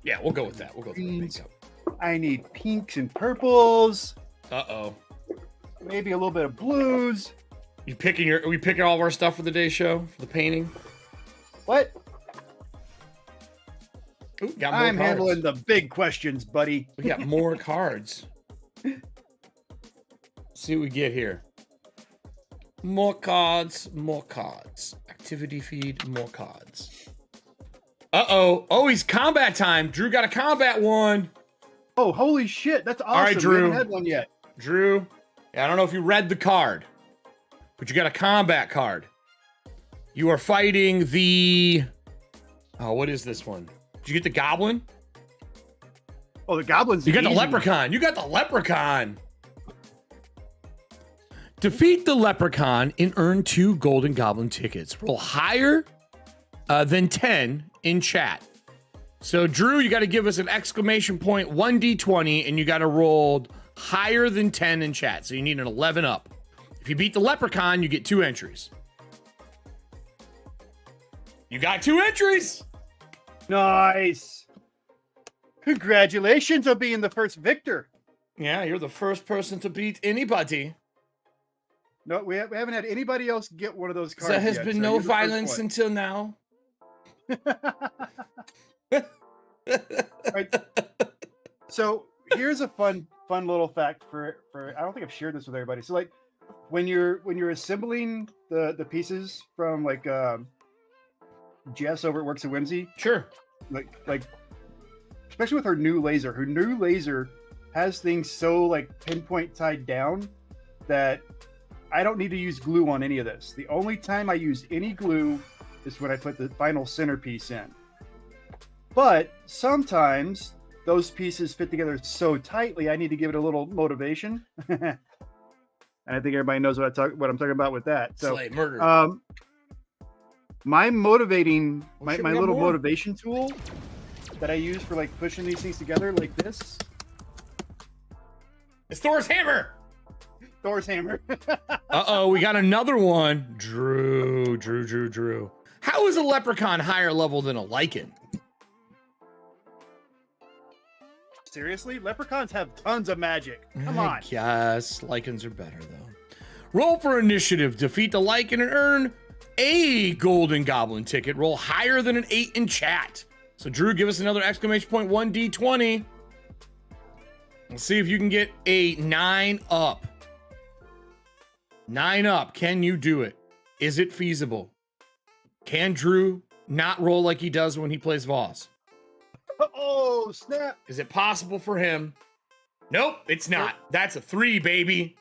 Yeah, we'll go with that. We'll go with the paint cup. I need pinks and purples. Uh-oh. Maybe a little bit of blues. Are we picking all of our stuff for the day show? For the painting? What? Ooh, got more I'm cards. handling the big questions, buddy. We got more cards. Let's see what we get here. More cards, more cards. Activity feed, more cards. Uh-oh. Oh, he's combat time. Drew got a combat one. Oh, holy shit. That's awesome. All right, Drew. We haven't had one yet. Drew. Yeah, I don't know if you read the card, but you got a combat card. You are fighting the... Oh, what is this one? Did you get the goblin? Oh, the goblin's You got the easy. leprechaun. You got the leprechaun. Defeat the leprechaun and earn 2 golden goblin tickets. Roll higher than 10 in chat. So, Drew, you got to give us an exclamation point 1d20, and you got to roll higher than 10 in chat. So you need an 11 up. If you beat the leprechaun, you get 2 entries. You got 2 entries. Nice. Congratulations on being the first victor. Yeah, you're the first person to beat anybody. No, we haven't had anybody else get one of those cards. There has yet, been so no you're the first violence one. until now. Right. So here's a fun little fact for I don't think I've shared this with everybody. So like when you're assembling the pieces from like Jess over at Works of Whimsy, Sure. like especially with her new laser has things so like pinpoint tied down that I don't need to use glue on any of this. The only time I use any glue is when I put the final centerpiece in. But sometimes those pieces fit together so tightly, I need to give it a little motivation. And I think everybody knows what I'm talking about with that. So, Slay, murder. my motivating, my shit, we got little more. motivation tool that I use for like pushing these things together like this, It's Thor's hammer. Thor's hammer. Uh-oh, we got another one. Drew. How is a leprechaun higher level than a lichen? Seriously? Leprechauns have tons of magic. Come on. Yes, lichens are better, though. Roll for initiative. Defeat the lichen and earn a golden goblin ticket. Roll higher than an 8 in chat. So, Drew, give us another exclamation point 1d20. Let's see if you can get a 9 up. 9 up. Can you do it? Is it feasible? Can Drew not roll like he does when he plays Voss? Oh, snap. Is it possible for him? Nope, it's not. That's a 3, baby.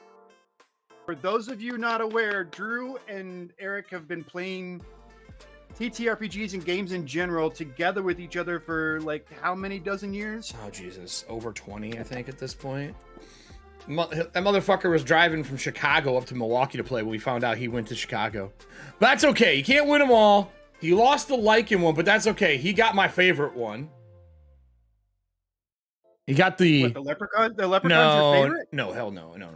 For those of you not aware, Drew and Eric have been playing TTRPGs and games in general together with each other for like how many dozen years? Oh, Jesus. Over 20, I think, at this point. That motherfucker was driving from Chicago up to Milwaukee to play when we found out he went to Chicago. But that's okay. You can't win them all. He lost the lichen one, but that's okay. He got my favorite one. He got the... What, the leprechaun? The leprechaun's your favorite? No, hell no. No.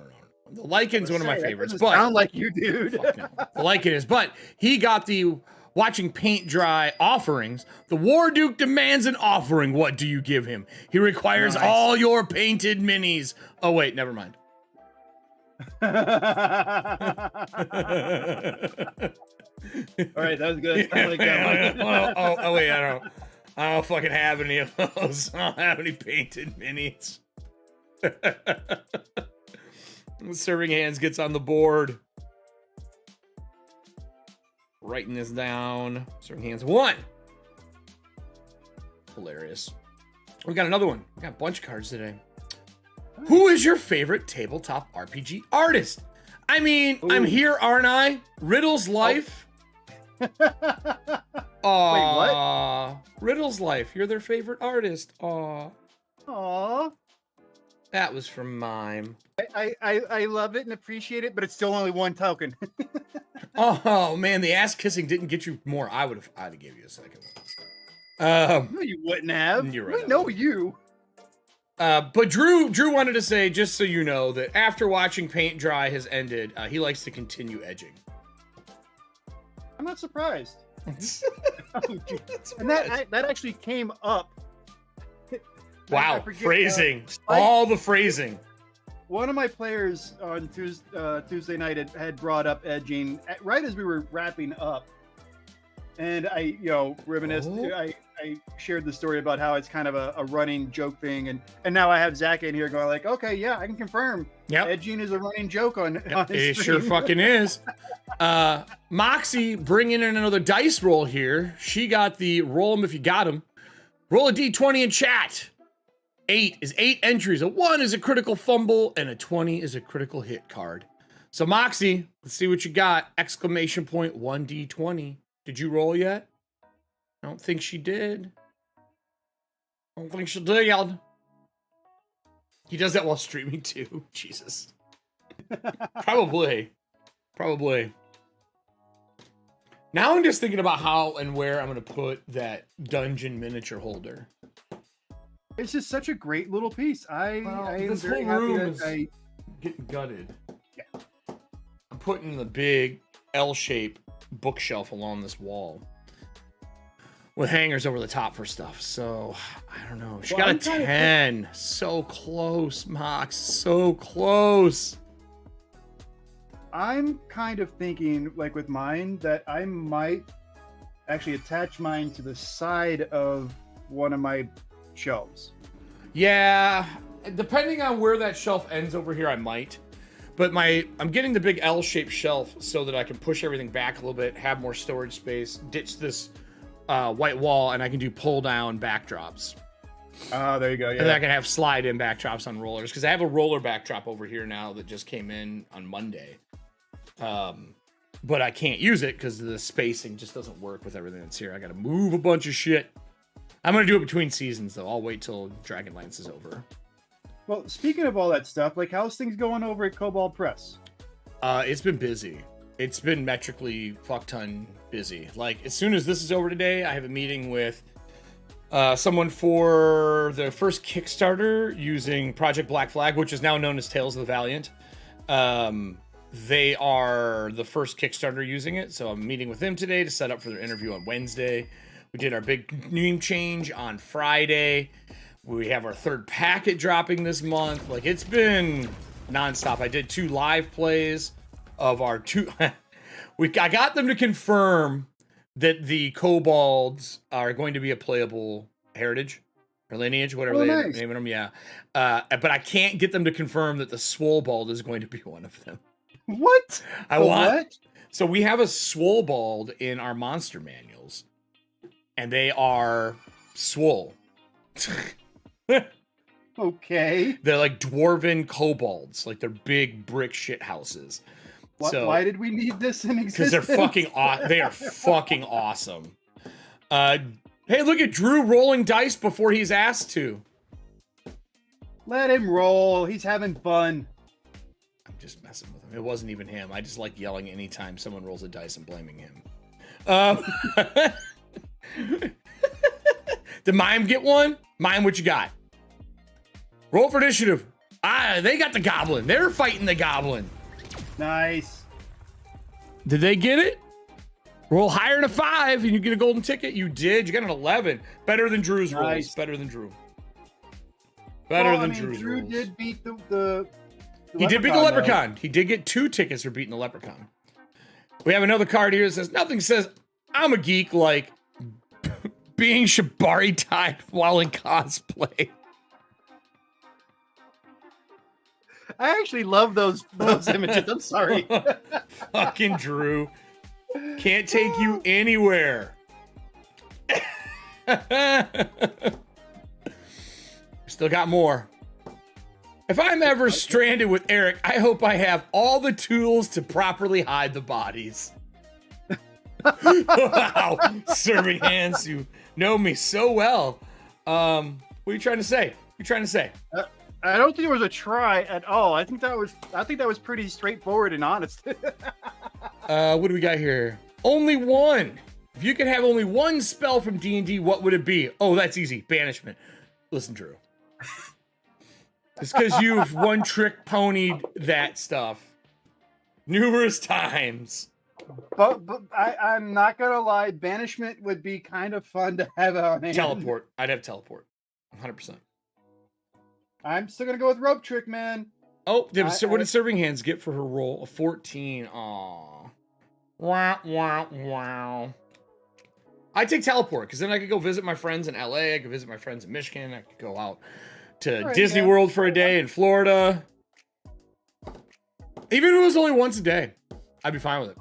The liken's one of my favorites, That but... sound like you, dude. Fuck no. The lichen is, but he got the watching paint dry offerings. The War Duke demands an offering. What do you give him? He requires Nice. all your painted minis. Oh, wait, never mind. All right, that was good. I like that one. oh, wait, I don't fucking have any of those. I don't have any painted minis. Serving Hands gets on the board. Writing this down. Serving Hands 1. Hilarious. We got another one. We got a bunch of cards today. Who is your favorite tabletop RPG artist? I mean, Ooh. I'm here, aren't I? Riddle's Life. Aw. Riddle's Life. You're their favorite artist. Aw. Aw. That was from Mime. I love it and appreciate it, but it's still only one token. Oh man, the ass kissing didn't get you more. I'd have gave you a second one. No, you wouldn't have. You're right. We know you. But Drew wanted to say, just so you know, that after watching paint dry has ended, he likes to continue edging. I'm not surprised. That's And that actually came up. wow, I forget, phrasing. Spike- All the phrasing. One of my players on Tuesday night had brought up edging right as we were wrapping up, and I, reminisced. Oh. I shared the story about how it's kind of a running joke thing, and now I have Zach in here going like, okay, yeah, I can confirm. Yep. Edging is a running joke on Yep, his it sure stream. fucking is. Moxie bringing in another dice roll here. She got the roll 'em if you got 'em. Roll a d20 in chat. 8 is 8 entries. A 1 is a critical fumble, and a 20 is a critical hit card. So Moxie, let's see what you got. Exclamation point 1d20. Did you roll yet? I don't think she did. I don't think she did. He does that while streaming too. Jesus. Probably. Now I'm just thinking about how and where I'm going to put that dungeon miniature holder. It's just such a great little piece. I am this very whole happy room that is getting gutted. Yeah. I'm putting the big L-shaped bookshelf along this wall with hangers over the top for stuff. So I don't know. She got a 10. So close, Mox. So close. I'm kind of thinking, like with mine, that I might actually attach mine to the side of one of my shelves. Yeah, depending on where that shelf ends over here, I might. But I'm getting the big L-shaped shelf so that I can push everything back a little bit, have more storage space, ditch this white wall, and I can do pull-down backdrops. Oh, there you go. Yeah. And I can have slide-in backdrops on rollers, because I have a roller backdrop over here now that just came in on Monday. But I can't use it because the spacing just doesn't work with everything that's here. I got to move a bunch of shit. I'm going to do it between seasons, though. I'll wait till Dragonlance is over. Well, speaking of all that stuff, like how's things going over at Cobalt Press? It's been busy. It's been metrically fuck-ton busy. Like, as soon as this is over today, I have a meeting with someone for the first Kickstarter using Project Black Flag, which is now known as Tales of the Valiant. They are the first Kickstarter using it, so I'm meeting with them today to set up for their interview on Wednesday. We did our big name change on Friday. We have our third packet dropping this month. Like, it's been nonstop. I did 2 live plays of our 2... I got them to confirm that the kobolds are going to be a playable heritage or lineage, whatever they name them. Yeah. But I can't get them to confirm that the Swollbald is going to be one of them. What? What? So we have a Swollbald in our monster manuals, and they are swole. Okay. They're like dwarven kobolds, like they're big brick shit houses. Why did we need this in existence? Because they're fucking they are fucking awesome. Hey, look at Drew rolling dice before he's asked to. Let him roll. He's having fun. I'm just messing with him. It wasn't even him. I just like yelling anytime someone rolls a dice and blaming him. Did Mime get one? Mime, what you got? Roll for initiative. They got the goblin. They're fighting the goblin. Nice. Did they get it? Roll higher than a 5 and you get a golden ticket. You did. You got an 11. Better than Drew's rolls. Better than Drew. Drew's Drew rolls. did beat the He did beat the leprechaun. He did get 2 tickets for beating the leprechaun. We have another card here that says, nothing says I'm a geek like being shibari tied while in cosplay. I actually love those images. I'm sorry. Fucking Drew. Can't take you anywhere. Still got more. If I'm ever stranded with Eric, I hope I have all the tools to properly hide the bodies. Wow. Serving hands, you know me so well. What are you trying to say? I don't think there was a try at all. I think that was pretty straightforward and honest. What do we got here? Only one. If you could have only one spell from D&D, what would it be? Oh, that's easy. Banishment. Listen, Drew. It's because you've one-trick ponied that stuff numerous times. But I'm not gonna lie, banishment would be kind of fun to have on hand. Teleport. I'd have teleport. 100%. I'm still gonna go with rope trick, man. Oh, what did Serving Hands get for her roll? A 14. Aw. Wow. I take teleport because then I could go visit my friends in LA. I could visit my friends in Michigan. I could go out to Disney World for a day in Florida. Even if it was only once a day, I'd be fine with it.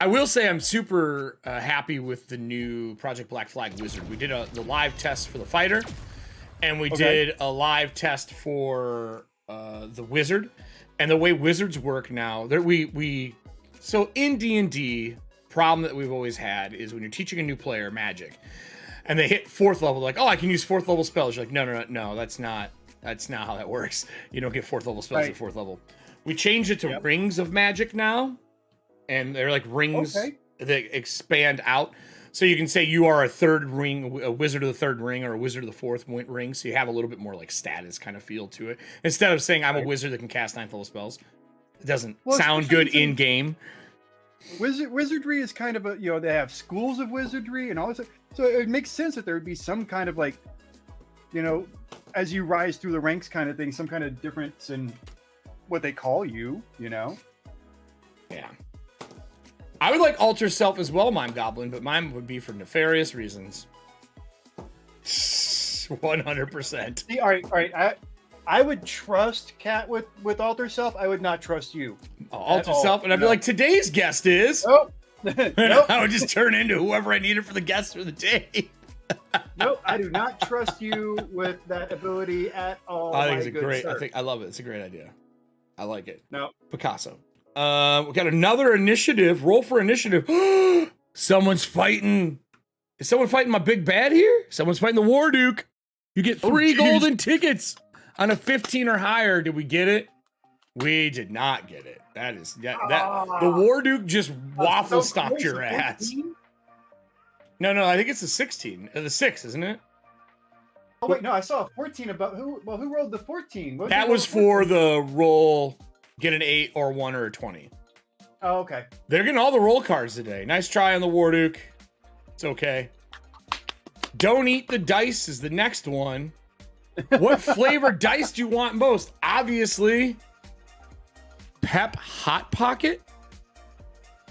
I will say I'm super happy with the new Project Black Flag Wizard. We did the live test for the fighter, and we did a live test for the wizard. And the way wizards work now, so in D&D, problem that we've always had is when you're teaching a new player magic, and they hit 4th level, like, oh, I can use 4th level spells. You're like, no, that's not That's not how that works. You don't get 4th level spells Right. at 4th level. We changed it to Yep. rings of magic now, and they're like rings Okay. that expand out. So you can say you are a 3rd ring, a wizard of the 3rd ring, or a wizard of the 4th ring. So you have a little bit more like status kind of feel to it. Instead of saying I'm a Right. wizard that can cast 9th level spells, it doesn't Well, sound especially good in game. Wizardry is kind of a, you know, they have schools of wizardry and all this. So it makes sense that there would be some kind of like, you know, as you rise through the ranks kind of thing, some kind of difference in what they call you, you know? Yeah. I would like alter self as well, Mime Goblin, but mine would be for nefarious reasons. 100%. See, all right. I would trust Cat with alter self. I would not trust you. I'll alter all. self, and I'd be No. like, today's guest is. Nope. And Nope. I would just turn into whoever I needed for the guest for the day. Nope. I do not trust you with that ability at all. I think my it's a good great. sir. I love it. It's a great idea. I like it. No. Picasso. We got another initiative. Roll for initiative. Someone's fighting. Is someone fighting my big bad here? Someone's fighting the War Duke. You get 3 jeez. golden tickets on a 15 or higher. Did we get it? We did not get it. That is that the War Duke just waffle stomped your ass. No, I think it's the 16. The 6, isn't it? Oh wait, no, I saw a 14 about who rolled the 14? What That who was rolled for the roll, get an 8 or 1 or a 20. Oh, okay. They're getting all the roll cards today. Nice try on the War Duke. It's okay. Don't eat the dice is the next one. What flavor dice do you want most? Obviously, Pep Hot Pocket.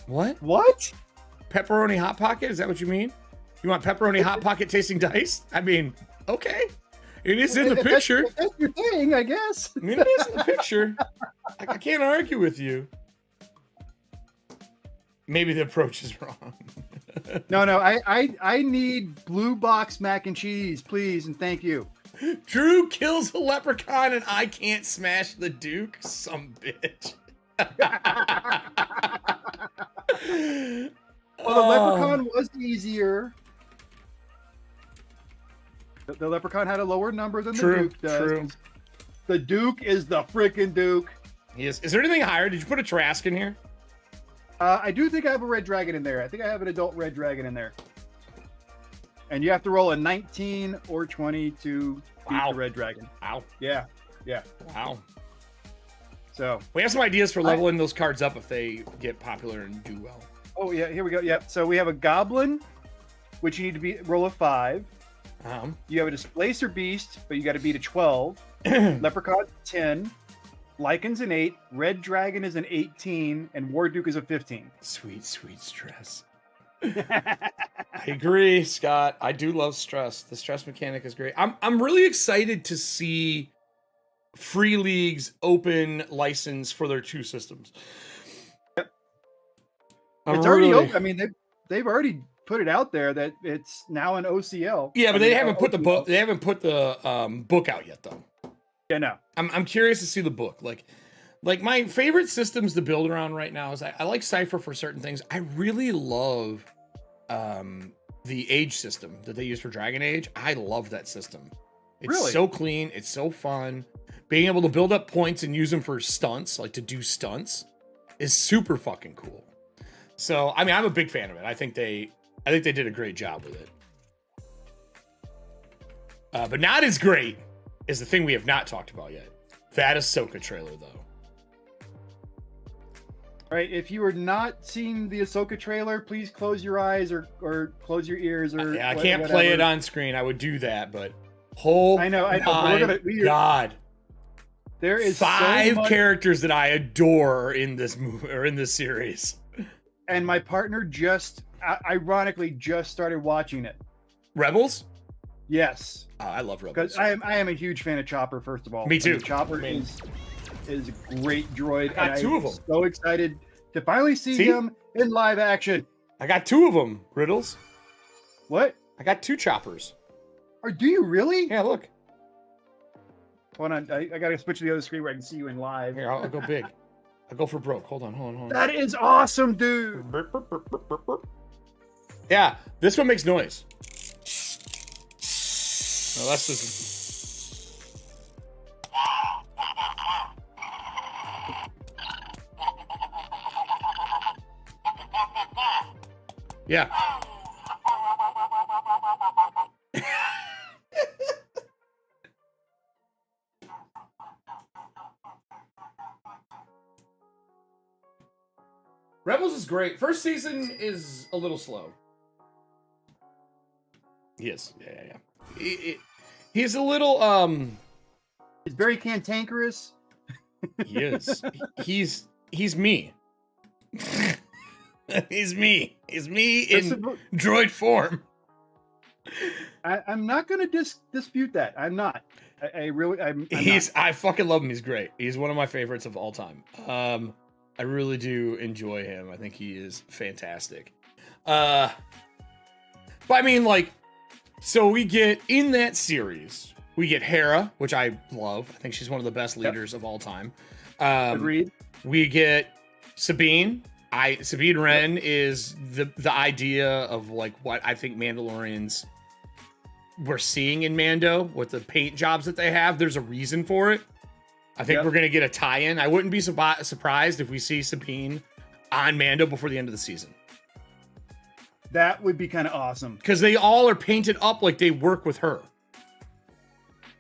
What? What? Pepperoni Hot Pocket? Is that what you mean? You want pepperoni Hot Pocket tasting dice? I mean, okay. It is in the If picture. That's your thing, I guess. I mean, it is in the picture. I can't argue with you. Maybe the approach is wrong. No, I need blue box mac and cheese, please, and thank you. Drew kills a leprechaun and I can't smash the Duke? Some bitch. Well, the leprechaun was easier. The leprechaun had a lower number than the Duke does. True. The Duke is the freaking Duke. Is there anything higher? Did you put a Trask in here? I do think I have a red dragon in there. I think I have an adult red dragon in there. And you have to roll a 19 or 20 to beat Wow. the red dragon. Wow. Yeah. Wow. So, We have some ideas for leveling those cards up if they get popular and do well. oh yeah, here we go. Yep. So we have a goblin, which you need to roll a 5. You have a displacer beast, but you got to beat a 12. Leprechaun 10. Lycan's an 8. Red dragon is an 18, and War Duke is a 15. Sweet stress. I agree, Scott. I do love stress. The stress mechanic is great. I'm really excited to see Free League's open license for their 2 systems. Yep. I'm It's already really- open. I mean, they've already put it out there that it's now an OCL. Yeah, but I they mean, haven't put the OCL. book. They haven't put the book out yet, though. Yeah, no. I'm curious to see the book. Like my favorite systems to build around right now is I like Cypher for certain things. I really love the Age system that they use for Dragon Age. I love that system. It's Really? so clean. It's so fun. Being able to build up points and use them for stunts, like to do stunts, is super fucking cool. So I mean, I'm a big fan of it. I think they did a great job with it. But not as great is the thing we have not talked about yet. That Ahsoka trailer, though. All right, if you are not seeing the Ahsoka trailer, please close your eyes or close your ears or Yeah, I can't play it on screen. I would do that, but I know, but we're my gonna- God. There is so 5 much- characters that I adore in this movie or in this series. and my partner just ironically just started watching it. Rebels? Yes, Oh, I love Rebels. because I am a huge fan of Chopper. First of all, Me too. Chopper I mean- is a great droid. I got and 2 of I'm them. So excited to finally see him in live action. I got 2 of them, Riddles. What? I got 2 choppers. Or do you really? Yeah, look. Hold on, I gotta switch to the other screen where I can see you in live. Here, I'll go big. I'll go for broke. Hold on. That is awesome, dude. Burp, burp, burp, burp, burp, burp. Yeah, this one makes noise. No, that's just. Yeah. Rebels is great. First season is a little slow. He is. Yeah. He's a little It's very cantankerous. He is. He's me. He's me. He's me in droid form. I'm not going to dispute that. I'm not. I fucking love him. He's great. He's one of my favorites of all time. I really do enjoy him. I think he is fantastic. But I mean, like, so we get in that series, we get Hera, which I love. I think she's one of the best leaders of all time. Agreed. We get Sabine. Sabine Wren is the idea of like what I think Mandalorians we're seeing in Mando with the paint jobs that they have. There's a reason for it. I think we're going to get a tie-in. I wouldn't be surprised if we see Sabine on Mando before the end of the season. That would be kind of awesome. Because they all are painted up like they work with her.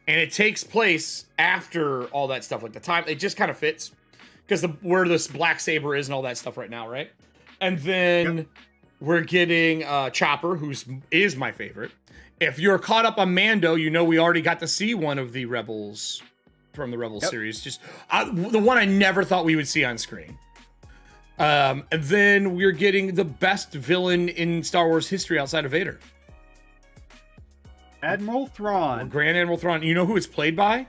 And it takes place after all that stuff. Like the time, it just kind of fits. Because where this black saber is and all that stuff right now, right? And then we're getting Chopper, is my favorite. If you're caught up on Mando, you know we already got to see one of the Rebels from the Rebels series. Just the one I never thought we would see on screen. And then we're getting the best villain in Star Wars history outside of Vader. Admiral Thrawn. Grand Admiral Thrawn. You know who it's played by?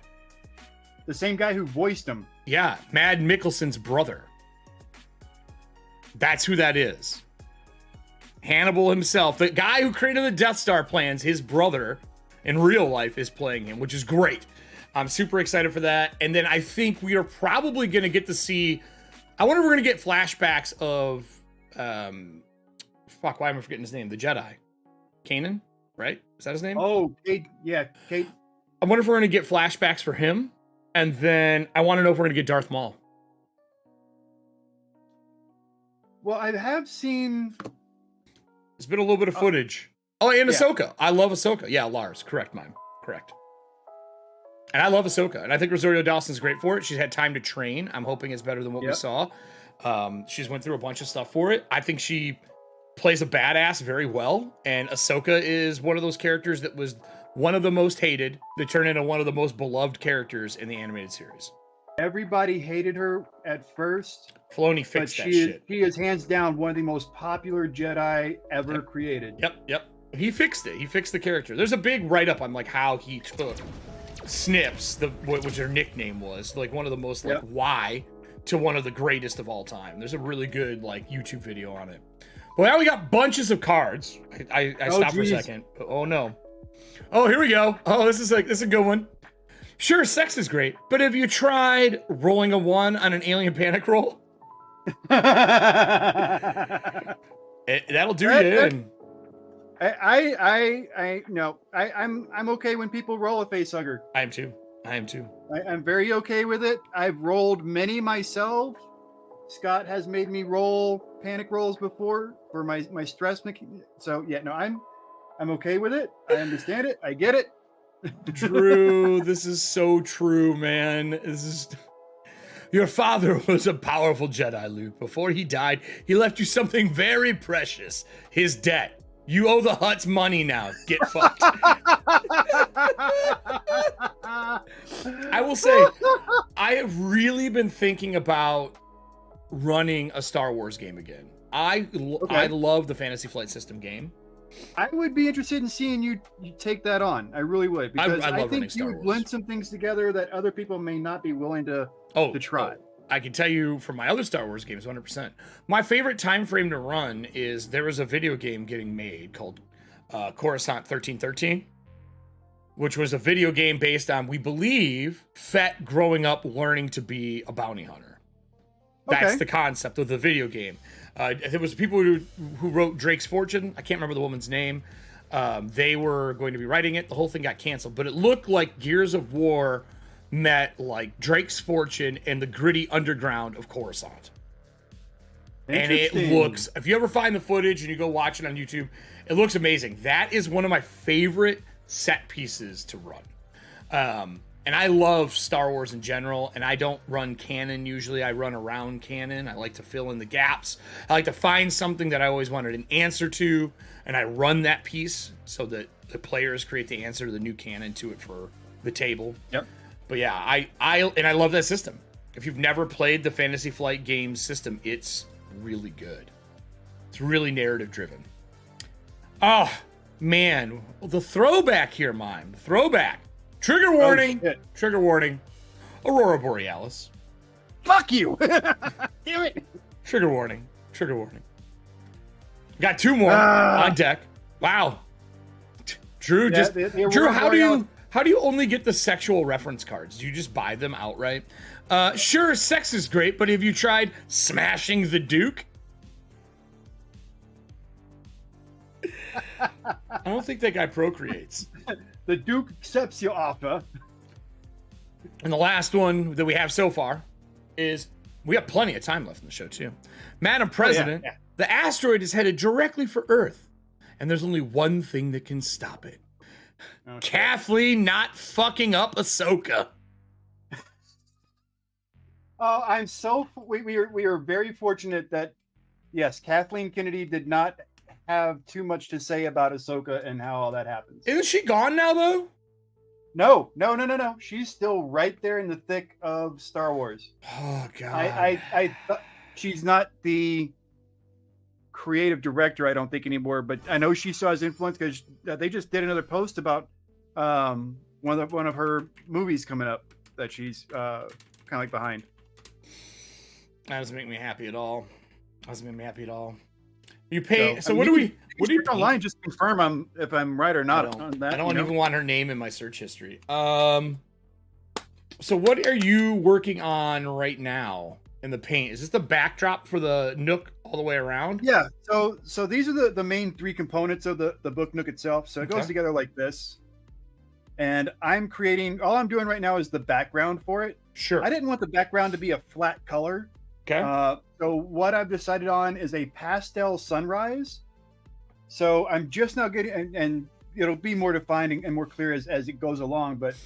The same guy who voiced him. Yeah, Mad Mikkelsen's brother. That's who that is. Hannibal himself, the guy who created the Death Star plans, his brother in real life is playing him, which is great. I'm super excited for that. And then I think we are probably going to get to see, I wonder if we're going to get flashbacks of, why am I forgetting his name? The Jedi. Kanan, right? Is that his name? Oh, Kate. Yeah, Kate. I wonder if we're going to get flashbacks for him. And then I want to know if we're going to get Darth Maul. Well, I have seen... There's been a little bit of footage. Oh, and Ahsoka. I love Ahsoka. Yeah, Lars. Correct, mime. Correct. And I love Ahsoka. And I think Rosario Dawson's great for it. She's had time to train. I'm hoping it's better than what we saw. She's went through a bunch of stuff for it. I think she plays a badass very well. And Ahsoka is one of those characters that was one of the most hated that turned into one of the most beloved characters in the animated series. Everybody hated her at first. Filoni fixed that shit. She is hands down one of the most popular Jedi ever created. Yep. He fixed it. He fixed the character. There's a big write-up on like how he took Snips, which her nickname was, like one of the most like why to one of the greatest of all time. There's a really good like YouTube video on it. Well, now we got bunches of cards. I stopped for a second. Oh no. Oh, here we go. Oh, this is a good one. Sure, sex is great, but have you tried rolling a 1 on an alien panic roll? That'll do you in. I'm okay when people roll a face hugger. I am too. I'm very okay with it. I've rolled many myself. Scott has made me roll panic rolls before for my stress. So yeah, no, I'm okay with it. I understand it. I get it. Drew, this is so true, man. Your father was a powerful Jedi, Luke. Before he died, he left you something very precious. His debt. You owe the Hutts money now. Get fucked. I will say, I have really been thinking about running a Star Wars game again. I love the Fantasy Flight System game. I would be interested in seeing you take that on. I really would, because I think you would blend some things together that other people may not be willing to try. I can tell you from my other Star Wars games, 100%. My favorite time frame to run is there was a video game getting made called Coruscant 1313, which was a video game based on, we believe, Fett growing up learning to be a bounty hunter. That's the concept of the video game. There was people who wrote Drake's Fortune. I can't remember the woman's name. They were going to be writing it. The whole thing got canceled. But it looked like Gears of War met like Drake's Fortune and the gritty underground of Coruscant. And it looks, if you ever find the footage and you go watch it on YouTube, it looks amazing. That is one of my favorite set pieces to run. And I love Star Wars in general, and I don't run canon usually. I run around canon. I like to fill in the gaps. I like to find something that I always wanted an answer to, and I run that piece so that the players create the answer to the new canon to it for the table. Yep. But yeah, I love that system. If you've never played the Fantasy Flight Games system, it's really good. It's really narrative driven. Oh man, the throwback here, Mime. The throwback. Trigger warning. Oh, trigger warning. Aurora Borealis. Fuck you. Damn it. Trigger warning. Trigger warning. Got 2 more on deck. Wow. Drew, Yeah, just the Drew, Aurora how do you only get the sexual reference cards? Do you just buy them outright? Sure, sex is great, but have you tried smashing the Duke? I don't think that guy procreates. The Duke accepts your offer. And the last one that we have so far is, we have plenty of time left in the show too. Madam President, the asteroid is headed directly for Earth, and there's only one thing that can stop it. Okay. Kathleen not fucking up Ahsoka. Oh, I'm so we are very fortunate that yes, Kathleen Kennedy did not have too much to say about Ahsoka and how all that happens. Isn't she gone now though? No. She's still right there in the thick of Star Wars. Oh god. I she's not the creative director, I don't think anymore, but I know she saw his influence because they just did another post about one of her movies coming up that she's kind of like behind. That doesn't make me happy at all. Doesn't make me happy at all. You pay. So what do we? What do you online? Just confirm if I'm right or not on that. I don't even want her name in my search history. So what are you working on right now in the paint? Is this the backdrop for the Nook all the way around? Yeah. So these are the main 3 components of the book Nook itself. So it goes together like this. And I'm creating. All I'm doing right now is the background for it. Sure. I didn't want the background to be a flat color. Okay. So what I've decided on is a pastel sunrise. So I'm just now getting, and it'll be more defined and more clear as it goes along. But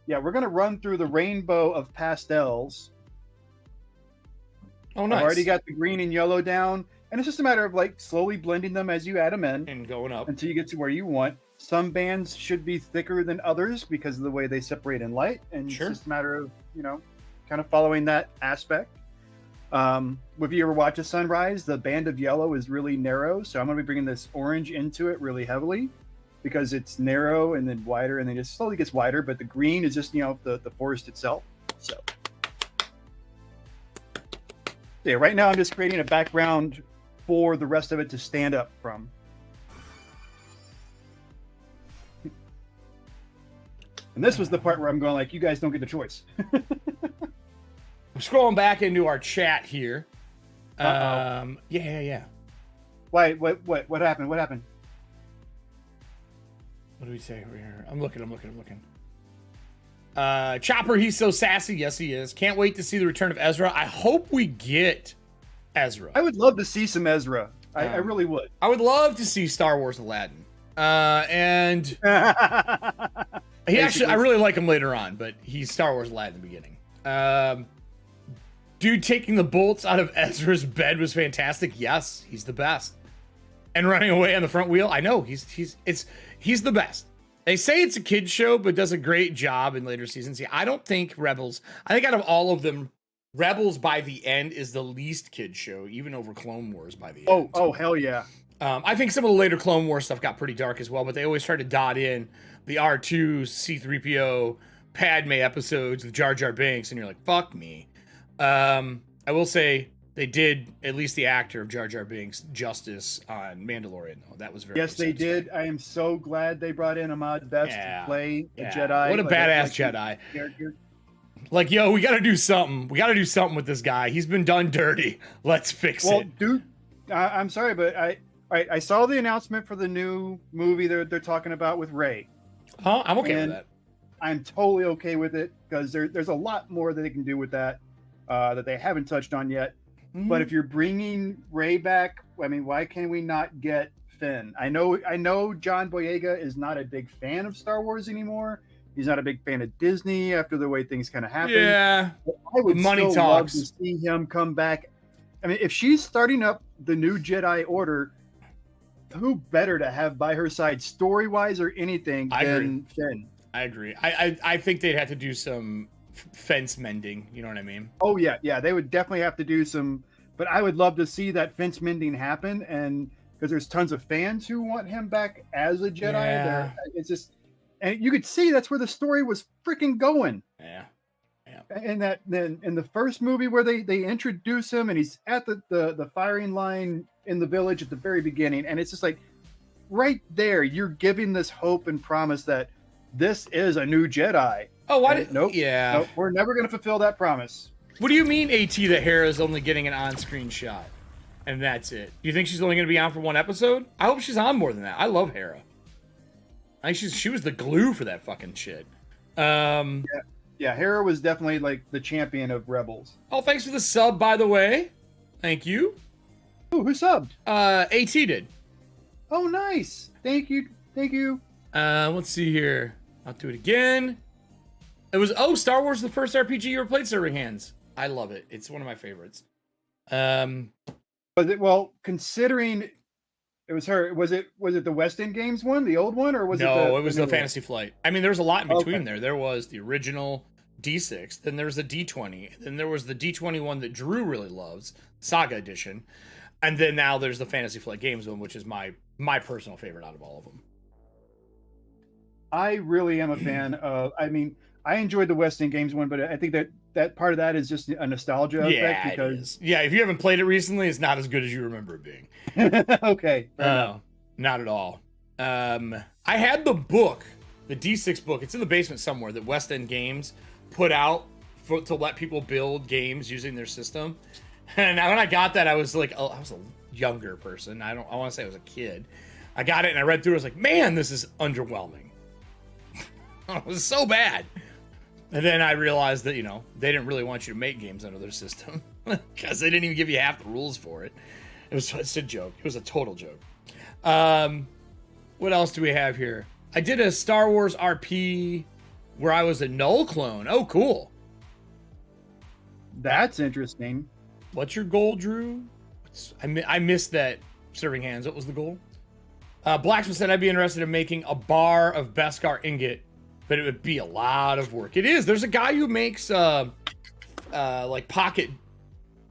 yeah, we're going to run through the rainbow of pastels. Oh, nice. I've already got the green and yellow down. And it's just a matter of like slowly blending them as you add them in. And going up. Until you get to where you want. Some bands should be thicker than others because of the way they separate in light. And It's just a matter of, kind of following that aspect. If you ever watch a sunrise, the band of yellow is really narrow. So I'm going to be bringing this orange into it really heavily because it's narrow and then wider and then it slowly gets wider. But the green is just, the forest itself. So yeah, right now I'm just creating a background for the rest of it to stand up from. And this was the part where I'm going like, you guys don't get the choice. I'm scrolling back into our chat here. Yeah. Why? What happened? What happened? What do we say over here? I'm looking. Chopper, he's so sassy. Yes, he is. Can't wait to see the return of Ezra. I hope we get Ezra. I would love to see some Ezra. I really would. I would love to see Star Wars Aladdin. And he actually, I really like him later on, but he's Star Wars Aladdin in the beginning. Dude taking the bolts out of Ezra's bed was fantastic. Yes, he's the best. And running away on the front wheel. I know he's the best. They say it's a kid's show, but does a great job in later seasons. Yeah, I don't think Rebels. I think out of all of them, Rebels by the end is the least kid show, even over Clone Wars by the end. Oh, hell yeah. I think some of the later Clone Wars stuff got pretty dark as well, but they always try to dot in the R2, C-3PO, Padme episodes with Jar Jar Binks, and you're like, fuck me. I will say they did, at least the actor of Jar Jar Binks, justice on Mandalorian, though. That was very Yes, they did. I am so glad they brought in Ahmad Best to play a Jedi. What a badass Jedi. Character. Like, yo, we got to do something. We got to do something with this guy. He's been done dirty. Let's fix it. Well, dude, I'm sorry, but I saw the announcement for the new movie they're talking about with Rey. Huh? I'm okay with that. I'm totally okay with it because there's a lot more that they can do with that that they haven't touched on yet. But if you're bringing Rey back, I mean, why can we not get Finn? I know John Boyega is not a big fan of Star Wars anymore. He's not a big fan of Disney after the way things kind of happened. Yeah, but I would money still love talks. to see him come back. I mean, if she's starting up the new Jedi Order, who better to have by her side, story-wise or anything, than Finn? I agree. I think they'd have to do some fence mending. You know what I mean? Oh yeah, they would definitely have to do some. But I would love to see that fence mending happen, and because there's tons of fans who want him back as a Jedi. Yeah. It's just, and you could see that's where the story was freaking going. Yeah. And that then in the first movie where they introduce him and he's at the firing line in the village at the very beginning, and it's just like right there you're giving this hope and promise that this is a new Jedi. Oh, why did nope, we're never going to fulfill that promise. What do you mean, AT, that Hera's only getting an on-screen shot and that's it? Do you think she's only going to be on for one episode? I hope she's on more than that. I love Hera. I think she was the glue for that fucking shit. Yeah, Hera was definitely like the champion of Rebels. Oh, thanks for the sub, by the way. Thank you. Oh, who subbed? AT did. Oh, nice. Thank you. Let's see here. I'll do it again. It was Star Wars, the first RPG you ever played, Serving Hands. I love it. It's one of my favorites. Considering it was her, was it the West End Games one, the old one, or was it the Fantasy Flight? I mean, there was a lot in between there. There was the original D6, then there was the D20, then there was the D21 that Drew really loves, Saga Edition, and then now there's the Fantasy Flight Games one, which is my personal favorite out of all of them. I really am a fan of. I mean, I enjoyed the West End Games one, but I think that part of that is just a nostalgia effect because if you haven't played it recently, it's not as good as you remember it being. Okay. Not at all. I had the book, the D6 book. It's in the basement somewhere that West End Games put out to let people build games using their system. And when I got that, I was like, I was a younger person. I want to say I was a kid. I got it and I read through it. I was like, man, this is underwhelming. It was so bad. And then I realized that, they didn't really want you to make games under their system because they didn't even give you half the rules for it. It's a joke. It was a total joke. What else do we have here? I did a Star Wars RP where I was a Null clone. Oh, cool. That's interesting. What's your goal, Drew? I missed that. Serving Hands. What was the goal? Blacksmith said I'd be interested in making a bar of Beskar ingot, but it would be a lot of work. It is. There's a guy who makes like pocket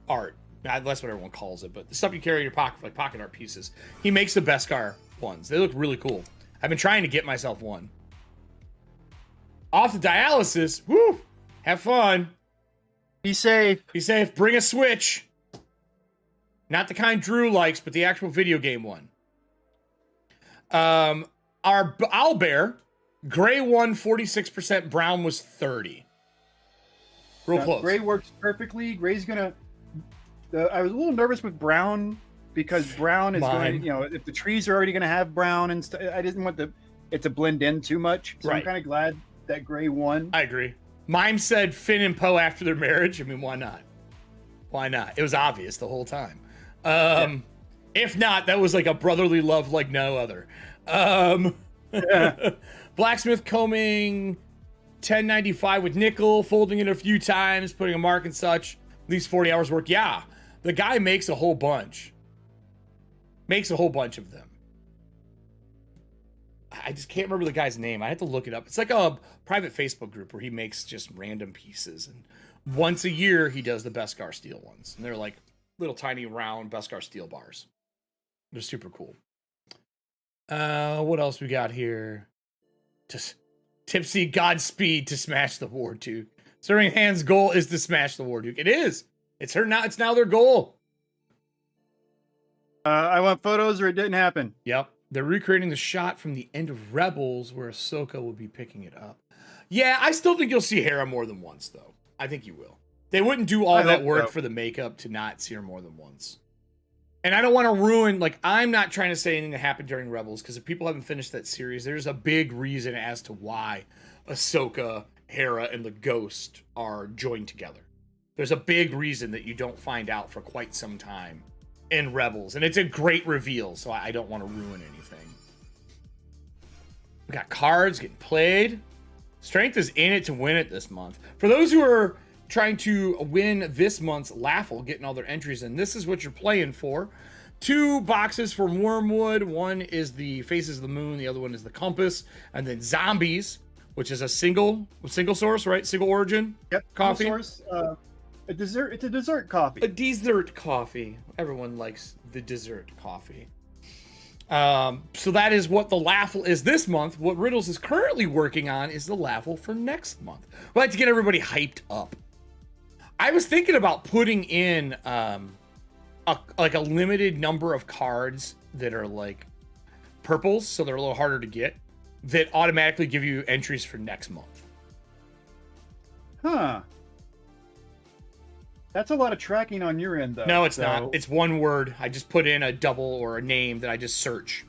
art. That's what everyone calls it, but the stuff you carry in your pocket, like pocket art pieces. He makes the Beskar ones. They look really cool. I've been trying to get myself one. Off to dialysis. Woo! Have fun. Be safe. Be safe. Bring a Switch. Not the kind Drew likes, but the actual video game one. Our owlbear, gray won 46%, brown was 30%. Real close. Gray works perfectly. Gray's gonna. I was a little nervous with brown because brown is going. If the trees are already going to have brown and I didn't want it to blend in too much. So I'm kind of glad that gray won. I agree. Mime said Finn and Poe after their marriage. I mean, why not? Why not? It was obvious the whole time. If not, that was like a brotherly love like no other. Blacksmith combing 1095 with nickel, folding it a few times, putting a mark and such. At least 40 hours work. Yeah, the guy makes a whole bunch. Makes a whole bunch of them. I just can't remember the guy's name. I had to look it up. It's like a private Facebook group where he makes just random pieces. And once a year, he does the Beskar steel ones. And they're like little tiny round Beskar steel bars. They're super cool. What else we got here? Just Tipsy Godspeed to smash the War Duke. Serving Hands' goal is to smash the War Duke. It is. It's now their goal. I want photos or it didn't happen. Yep. They're recreating the shot from the end of Rebels where Ahsoka will be picking it up. Yeah, I still think you'll see Hera more than once, though. I think you will. They wouldn't do all that work for the makeup to not see her more than once. And I don't want to ruin, I'm not trying to say anything that happened during Rebels, because if people haven't finished that series, there's a big reason as to why Ahsoka, Hera, and the Ghost are joined together. There's a big reason that you don't find out for quite some time in Rebels, and it's a great reveal, so I don't want to ruin anything. We got cards getting played. Strength is in it to win it this month. For those who are trying to win this month's LAUGHAL, getting all their entries in, this is what you're playing for. 2 boxes from Wormwood. One is the Faces of the Moon, the other one is the Compass, and then Zombies, which is a single source, right? Single origin. Yep. Coffee. Source, a dessert. It's a dessert coffee. A dessert coffee. Everyone likes the dessert coffee. So that is what the LAUGHAL is this month. What Riddles is currently working on is the LAUGHAL for next month. We'd like to get everybody hyped up. I was thinking about putting in a limited number of cards that are like purples, so they're a little harder to get, that automatically give you entries for next month. Huh. That's a lot of tracking on your end, though. No, it's not. It's one word. I just put in a double or a name that I just search.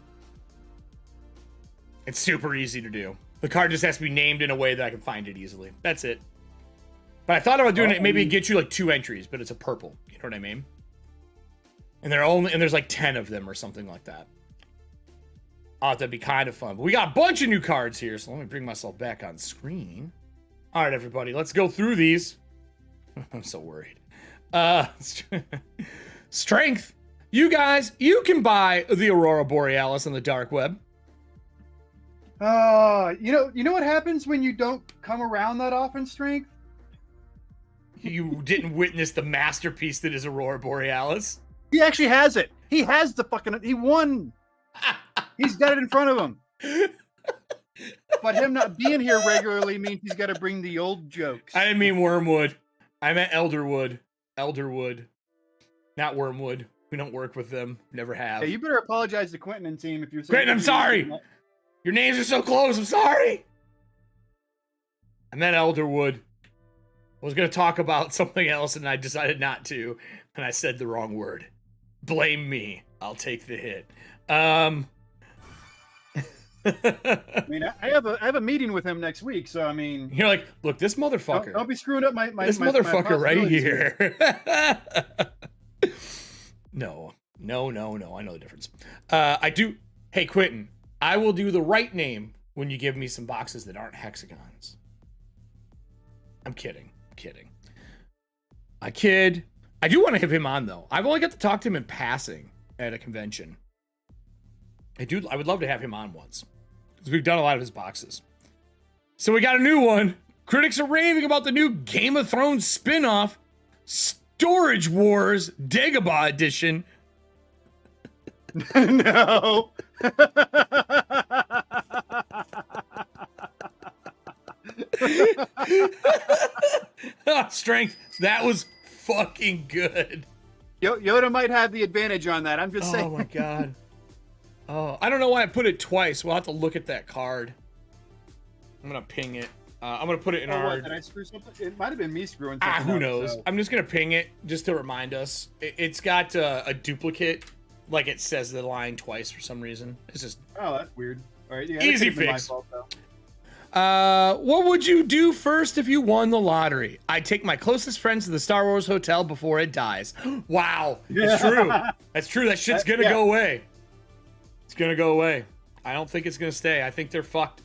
It's super easy to do. The card just has to be named in a way that I can find it easily. That's it. But I thought about doing it. Maybe it gets you like 2 entries, but it's a purple. You know what I mean? And there's like 10 of them or something like that. Oh, that'd be kind of fun. But we got a bunch of new cards here, so let me bring myself back on screen. All right, everybody, let's go through these. I'm so worried. Strength. You guys, you can buy the Aurora Borealis on the dark web. You know what happens when you don't come around that often, Strength? You didn't witness the masterpiece that is Aurora Borealis. He actually has it. He has the fucking. He won. He's got it in front of him. But him not being here regularly means he's got to bring the old jokes. I didn't mean Wormwood. I meant Elderwood. Elderwood. Not Wormwood. We don't work with them. Never have. Yeah, you better apologize to Quentin and team if you're saying. Quentin, I'm sorry. Your names are so close. I'm sorry. I meant Elderwood. I was going to talk about something else and I decided not to. And I said the wrong word. Blame me. I'll take the hit. I mean, I have a meeting with him next week, so I mean, you're like, look, this motherfucker. Don't be screwing up my this motherfucker right here. No. I know the difference. I do. Hey, Quentin, I will do the right name when you give me some boxes that aren't hexagons. I'm kidding. I kid. I do want to have him on though. I've only got to talk to him in passing at a convention. I would love to have him on once. Because we've done a lot of his boxes. So we got a new one. Critics are raving about the new Game of Thrones spin-off, Storage Wars Dagobah Edition. No. Strength. That was fucking good. Yoda might have the advantage on that. I'm just saying. Oh my god. Oh, I don't know why I put it twice. We'll have to look at that card. I'm gonna ping it. I'm gonna put it in our. What, did I screw something? It might have been me screwing something. Who up, knows? So. I'm just gonna ping it just to remind us. It's got a duplicate, like it says the line twice for some reason. It's just. Oh, that's weird. All right, yeah, easy fix. What would you do first if you won the lottery? I'd take my closest friends to the Star Wars hotel before it dies. Wow, that's true. That's true. That shit's gonna go away. It's gonna go away. I don't think it's gonna stay. I think they're fucked.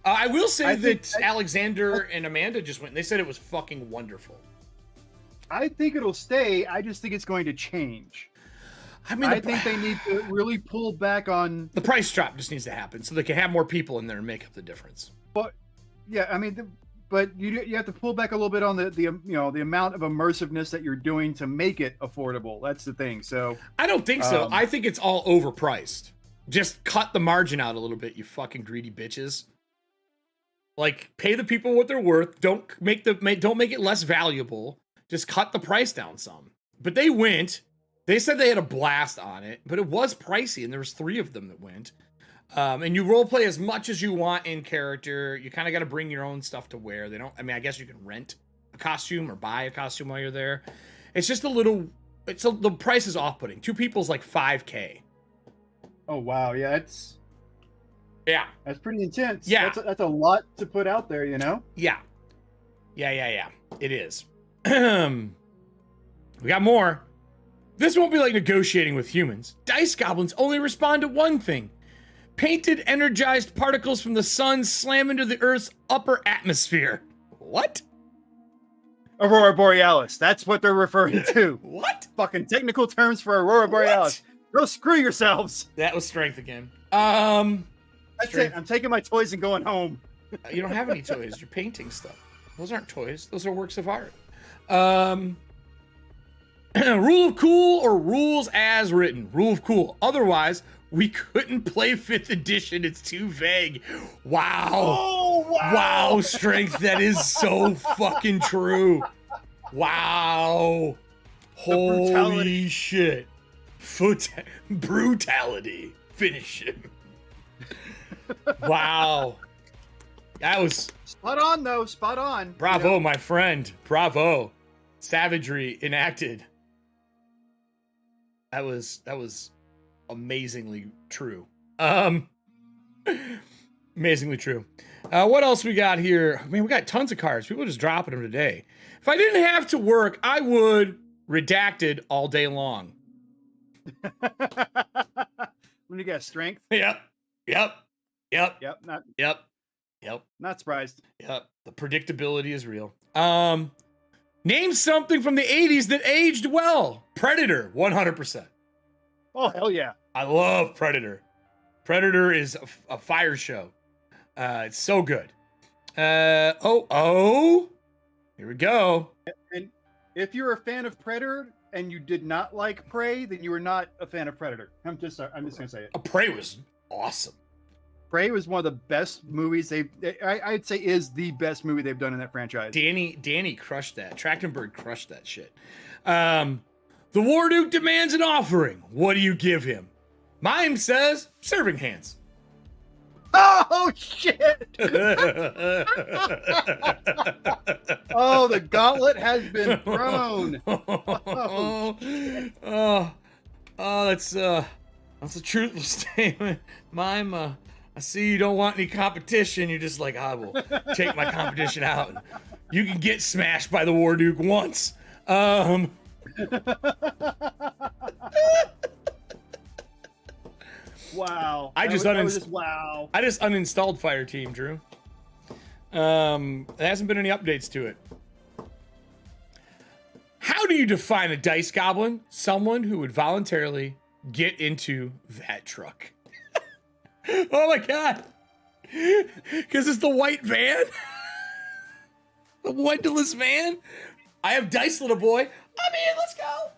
I will say that Alexander and Amanda just went. They said it was fucking wonderful. I think it'll stay. I just think it's going to change. I mean, I think they need to really pull back on the price drop. Just needs to happen so they can have more people in there and make up the difference. But yeah, I mean, but you have to pull back a little bit on the amount of immersiveness that you're doing to make it affordable. That's the thing. So I don't think so. I think it's all overpriced. Just cut the margin out a little bit, you fucking greedy bitches. Like, pay the people what they're worth. Don't make it less valuable. Just cut the price down some. But they went. They said they had a blast on it, but it was pricey, and there was 3 of them that went. And you role play as much as you want in character. You kind of got to bring your own stuff to wear. I guess you can rent a costume or buy a costume while you're there. It's just the price is off-putting. 2 people's like $5,000. Oh wow, yeah, that's pretty intense. Yeah, that's a lot to put out there, you know. Yeah. It is. We got more. This won't be like negotiating with humans. Dice goblins only respond to one thing. Painted energized particles from the sun slam into the Earth's upper atmosphere. What? Aurora Borealis. That's what they're referring to. What? Fucking technical terms for Aurora Borealis. Go screw yourselves. That was strength again. That's strength. it. I'm taking my toys and going home. You don't have any toys. You're painting stuff. Those aren't toys. Those are works of art. Rule of cool or rules as written. Rule of cool. Otherwise, we couldn't play 5th edition. It's too vague. Wow. Oh, wow. Wow, strength. That is so fucking true. Wow. Holy brutality. shit. Brutality. Finish him. Wow. That was Spot on, though. Spot on. bravo, You know? my friend. Bravo. Savagery enacted. That was amazingly true. Amazingly true. What else we got here? Man, we got tons of cards. People are just dropping them today. If I didn't have to work, I would redacted all day long. When you got strength. Yep. Yep. Not Yep. surprised. Yep. The predictability is real. Name something from the 80s that aged well. Predator, 100%. Oh, hell yeah. I love Predator. Predator is a fire show. It's so good. Here we go. And if you're a fan of Predator and you did not like Prey, then you are not a fan of Predator. I'm just gonna say it. Prey was awesome. Prey was one of the best movies I'd say is the best movie they've done in that franchise. Danny crushed that. Trachtenberg crushed that shit. The War Duke demands an offering. What do you give him? Mime says serving hands. Oh shit! Oh, the gauntlet has been thrown. That's a truthful statement. Mime, I see you don't want any competition. You're just like, I will take my competition out. You can get smashed by the War Duke once. Wow. I just wow. I just uninstalled Fireteam, Drew. There hasn't been any updates to it. How do you define a dice goblin? Someone who would voluntarily get into that truck. Oh my god. Because it's the white van? The windowless van? I have dice, little boy. I'm in, let's go.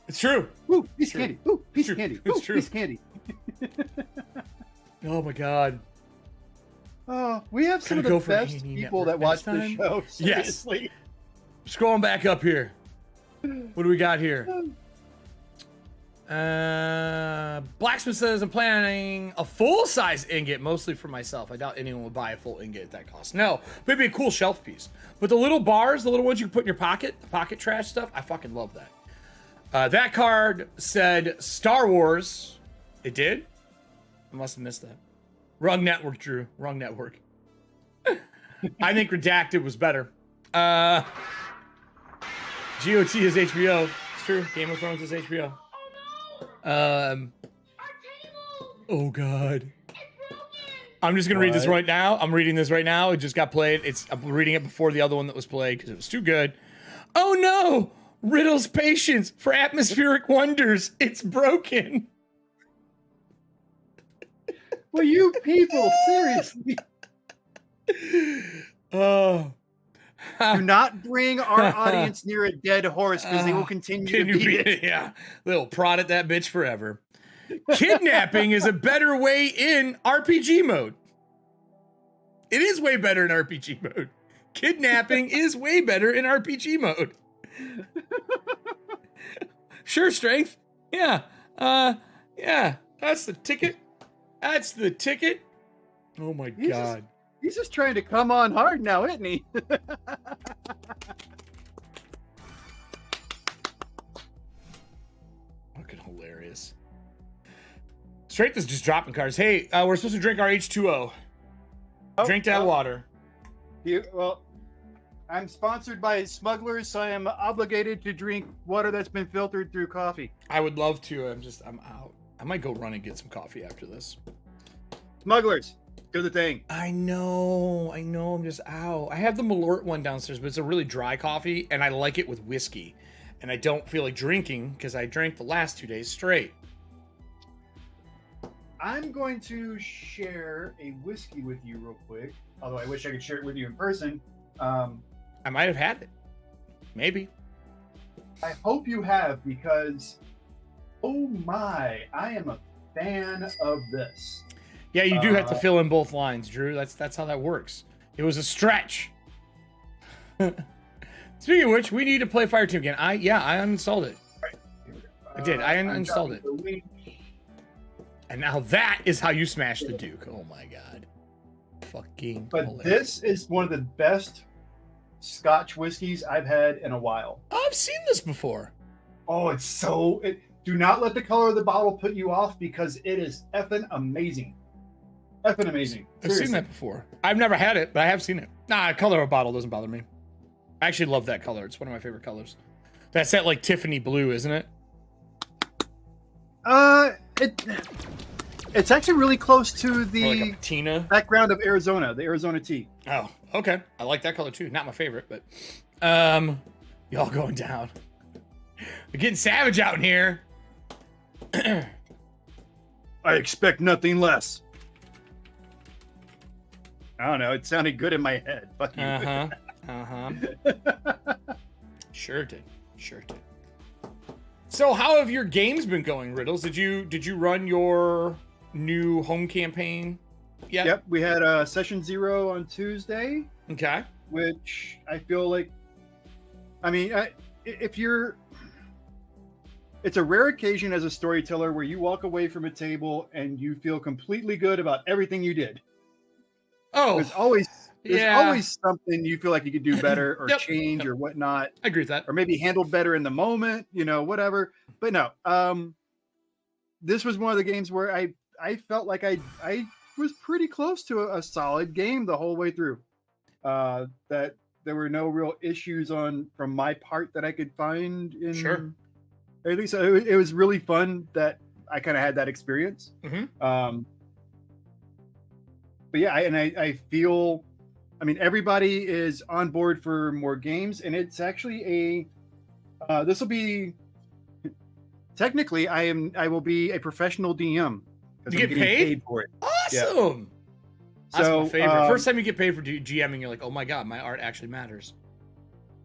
It's true. Ooh, piece of candy. Ooh, piece of candy. It's Ooh, true. piece of candy. Oh my god. Oh, we have some of Gonna the go for best A&E people Network that watch next this time? show. Yes. Seriously. Scrolling back up here. What do we got here? Blacksmith says, I'm planning a full-size ingot, mostly for myself. I doubt anyone would buy a full ingot at that cost. No, maybe a cool shelf piece. But the little bars, the little ones you can put in your pocket, the pocket trash stuff, I fucking love that. That card said Star Wars. It did? I must have missed that. Wrong network, Drew. Wrong network. I think Redacted was better. GOT is HBO. It's true. Game of Thrones is HBO. Oh god. I'm just gonna read this right now. I'm reading this right now. It just got played. I'm reading it before the other one that was played because it was too good. Oh no! Riddle's patience for atmospheric wonders. It's broken. Well, you people, seriously. Oh. Do not bring our audience near a dead horse because they will continue to beat it. Yeah, they'll prod at that bitch forever. Kidnapping is a better way in RPG mode. It is way better in RPG mode. Kidnapping is way better in RPG mode. Sure, strength. Yeah. Yeah. That's the ticket. That's the ticket. Oh my god. He's just trying to come on hard now, isn't he? Fucking hilarious. Straight is just dropping cards. Hey, we're supposed to drink our H2O. Drink that water. Well, I'm sponsored by Smugglers, so I am obligated to drink water that's been filtered through coffee. I would love to. I'm out. I might go run and get some coffee after this. Smugglers, do the thing. I know. I'm just out. I have the Malort one downstairs, but it's a really dry coffee, and I like it with whiskey. And I don't feel like drinking because I drank the last 2 days straight. I'm going to share a whiskey with you real quick. Although I wish I could share it with you in person. I might have had it. Maybe. I hope you have, because oh my, I am a fan of this. Yeah, you do have to fill in both lines, Drew. That's how that works. It was a stretch. Speaking of which, we need to play Fireteam again. I uninstalled it. I did. I uninstalled it. And now that is how you smash the Duke. Oh my god. Fucking But hilarious. this is one of the best Scotch whiskeys I've had in a while. I've seen this before. Oh, it's so... do not let the color of the bottle put you off, because it is effing amazing. Effing amazing. I've seen that before. I've never had it, but I have seen it. Nah, color of a bottle doesn't bother me. I actually love that color. It's one of my favorite colors. That's that like Tiffany blue, isn't it? It's actually really close to Or the like a Tina. background of Arizona, the Arizona tea. Oh, okay. I like that color too. Not my favorite, but y'all going down. We're getting savage out in here. I expect nothing less. I don't know. It sounded good in my head. Fuck you. Sure did. So how have your games been going, Riddles? Did you run your new home campaign yet? Yep, we had session 0 on Tuesday, Okay. which I feel like, I mean, if you're, it's a rare occasion as a storyteller where you walk away from a table and you feel completely good about everything you did. Oh, There's always something you feel like you could do better or Yep. change or whatnot, I agree with that. or maybe handled better in the moment, whatever. But no, this was one of the games where I felt like I was pretty close to a solid game the whole way through. That there were no real issues from my part that I could find in Sure. everything. So it was really fun that I kind of had that experience. Mhm. But yeah, I feel, I mean, everybody is on board for more games, and it's actually this will be, technically I will be a professional DM. You get paid for it. Awesome. That's So my favorite. First time you get paid for GMing, you're like, oh my god, my art actually matters.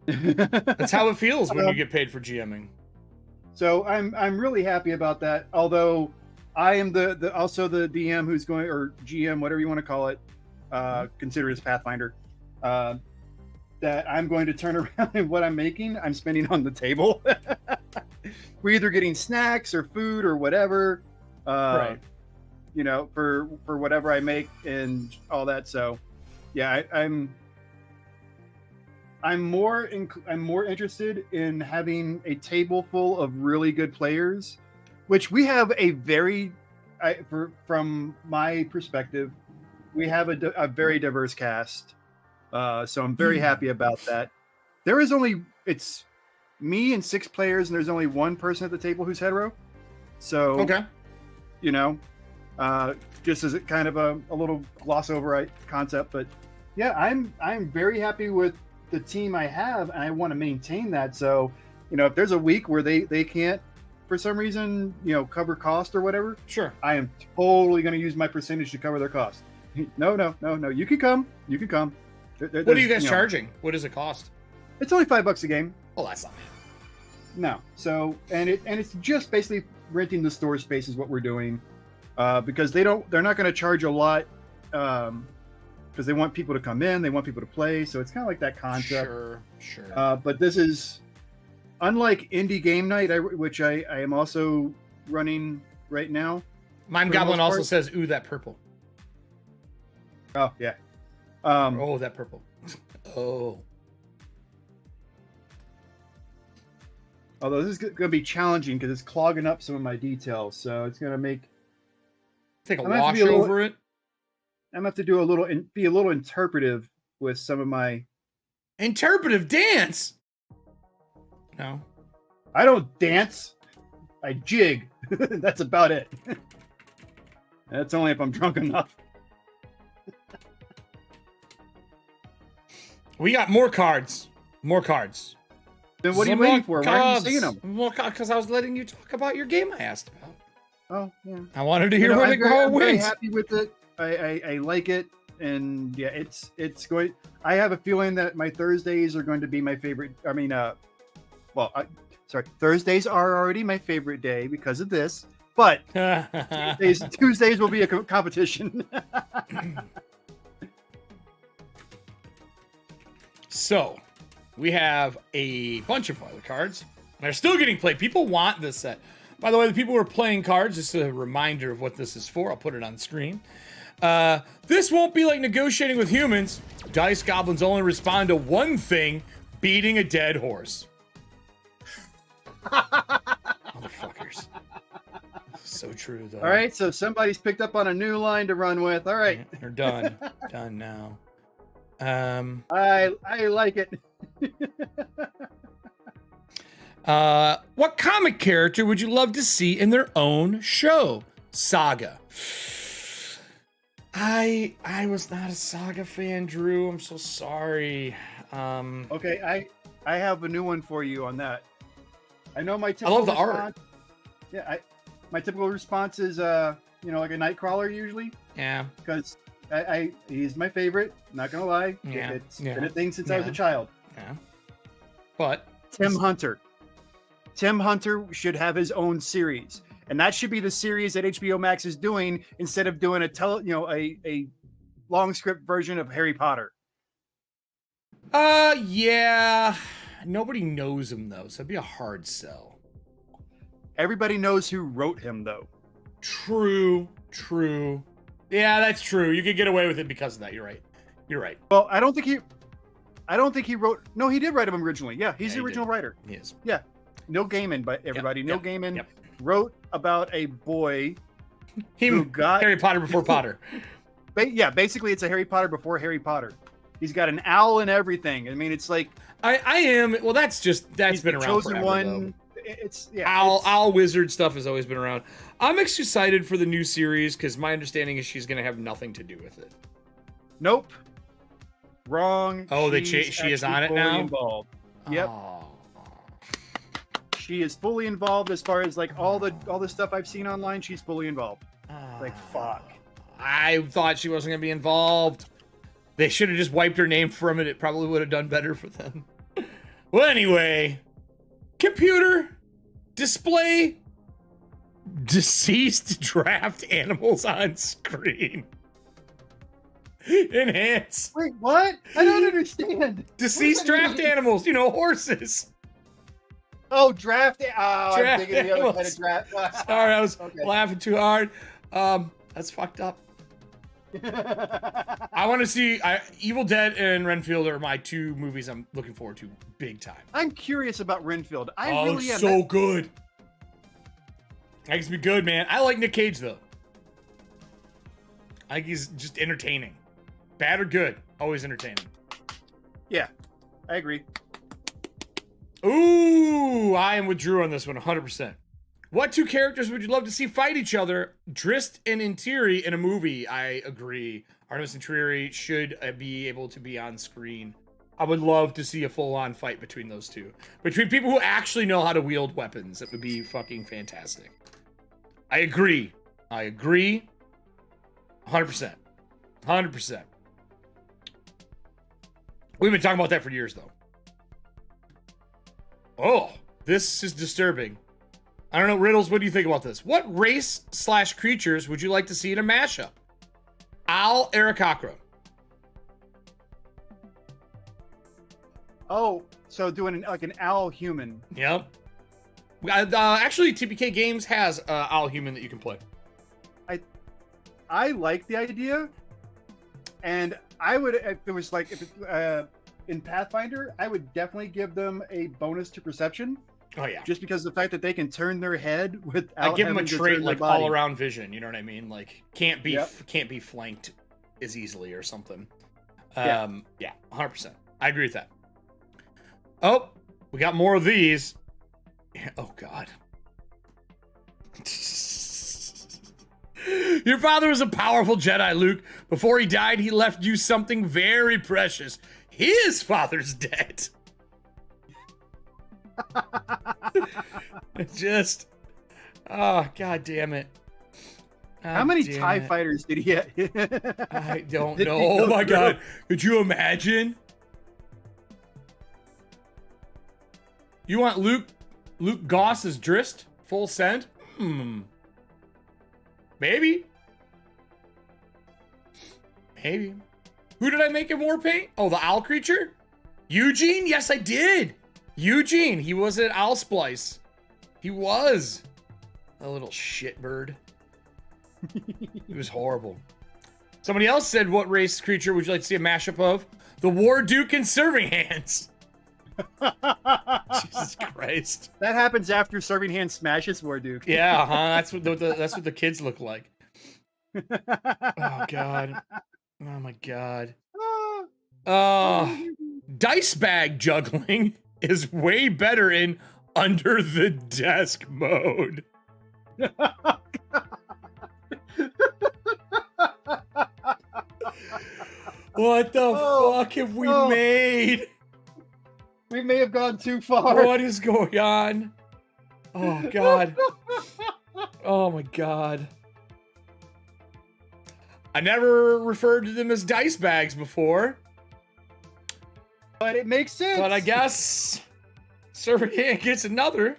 That's how it feels when you get paid for GMing. So I'm really happy about that. Although I am the also the DM who's going, or GM, whatever you want to call it, consider it as Pathfinder. That I'm going to turn around and what I'm making, I'm spending on the table. We're either getting snacks or food or whatever, Right. For whatever I make and all that. So, yeah, I'm more interested in having a table full of really good players, which we have a very, from my perspective, we have a very diverse cast. So I'm very happy about that. It's me and 6 players, and there's only one person at the table who's hetero. So, Okay. Just as a kind of a little gloss over concept, but yeah, I'm very happy with the team I have, and I want to maintain that. So, if there's a week where they can't, for some reason, cover cost or whatever, Sure. I am totally going to use my percentage to cover their cost. No, you can come. What are you guys charging? What does it cost? It's only $5 a game. Oh, that's not bad. No. So, and it's just basically renting the store space is what we're doing, because they're not going to charge a lot, because they want people to come in, they want people to play. So it's kind of like that concept. Sure. But this is unlike Indie Game Night, which I am also running right now. Mime for the Goblin most also part. says, ooh, that purple. Oh yeah. Oh, that purple. Oh. Although this is going to be challenging because it's clogging up some of my details, so it's going to make Take a I'm gonna have wash to be a little- over it. I'm gonna have to do be a little interpretive with some of my. Interpretive dance. No. I don't dance. I jig. That's about it. That's only if I'm drunk enough. We got more cards. More cards. Then what are you Some waiting more for? Why are you cards. seeing them? Well, because I was letting you talk about your game I asked about. Oh, yeah. I wanted to hear I'm how it very wins. happy with it. I like it, and yeah, it's going. I have a feeling that my Thursdays are going to be my favorite. I mean, sorry, Thursdays are already my favorite day because of this. But Tuesdays will be a competition. So, we have a bunch of other cards. They're still getting played. People want this set. By the way, the people who are playing cards, just a reminder of what this is for. I'll put it on the screen. This won't be like negotiating with humans. Dice goblins only respond to one thing: beating a dead horse. Motherfuckers. So true, though. All right, so somebody's picked up on a new line to run with. All right, Yeah, they're done. Done now. I like it. What comic character would you love to see in their own show? Saga. I was not a Saga fan, Drew. I'm so sorry. Okay, I have a new one for you on that. I know my typical love the art. response, yeah, my typical response is like a Nightcrawler usually, Yeah. because he's my favorite. Not gonna lie, Yeah, it's yeah, been a thing since I was a yeah. child. Yeah. But Tim Hunter. Tim Hunter should have his own series, and that should be the series that HBO Max is doing instead of doing a long script version of Harry Potter. yeah. Nobody knows him though, so it'd be a hard sell. Everybody knows who wrote him, though. True. Yeah, that's true. You could get away with it because of that. You're right. Well, I don't think he wrote. No, he did write him originally. Yeah, he's the he original did. wrer. He is. Yeah, Neil Gaiman, but everybody, Neil Gaiman yep. wrote about a boy He who got Harry Potter before Potter. Basically, it's a Harry Potter before Harry Potter. He's got an owl and everything. I mean, it's like I am. Well, that's he's been the around chosen forever, one. though. It's Owl wizard stuff has always been around. I'm excited for the new series because my understanding is she's going to have nothing to do with it. Nope. Wrong. Oh, She's she is on actually it fully now? Involved. Yep. Oh. She is fully involved as far as like all the stuff I've seen online. She's fully involved. Like fuck. I thought she wasn't going to be involved. They should have just wiped her name from it. It probably would have done better for them. Well, anyway, computer, display deceased draft animals on screen. Enhance. Wait, what? I don't understand. Deceased draft animals, horses. Oh, draft. Oh, I'm Draft thinking the other kind animals. of draft. Sorry, I was Okay. laughing too hard. That's fucked up. I want to see Evil Dead and Renfield are my two movies I'm looking forward to big time. I'm curious about Renfield. I Oh, really am. so good. That gonna be good, man. I like Nick Cage though. I think he's just entertaining. Bad or good, always entertaining. Yeah, I agree. Ooh, I am with Drew on this one, 100%. What two characters would you love to see fight each other? Drist and Intiri in a movie. I agree. Artemis and Triri should be able to be on screen. I would love to see a full-on fight between those two. Between people who actually know how to wield weapons. It would be fucking fantastic. I agree. 100%. 100%. We've been talking about that for years, though. Oh, this is disturbing. I don't know, Riddles, what do you think about this? What race/creatures would you like to see in a mashup? Owl, Aarakocra. Oh, so doing like an owl human. Yep. Actually, TPK Games has Owl Human that you can play. I like the idea, and I would in Pathfinder, I would definitely give them a bonus to perception. Oh yeah. just because of the fact that they can turn their head without I give them a having to trait turn their like body. all around vision. You know what I mean? Like can't be Yep. can't be flanked as easily or something. Yeah. Yeah, 100%. I agree with that. Oh, we got more of these. Oh God. Your father was a powerful Jedi, Luke. Before he died, he left you something very precious. His father's dead. Just, oh God damn it. How many TIE fighters did he have? I don't Did know. he Oh go my through? God. Could you imagine? You want Luke Goss as Drist? Full send? Maybe. Maybe. Who did I make in Warpaint? Oh, the owl creature? Eugene? Yes, I did. Eugene. He was an owl splice. He was. A little shitbird. He was horrible. Somebody else said, what race creature would you like to see a mashup of? The War Duke and Serving Hands. Jesus Christ. That happens after Serving Hand smashes War Duke. Yeah, that's what that's what the kids look like. Oh God. Oh my God. Dice bag juggling is way better in under the desk mode. What the fuck have we made? We may have gone too far. What is going on? Oh God. Oh my God. I never referred to them as dice bags before. But it makes sense. But I guess Serving Hand gets another.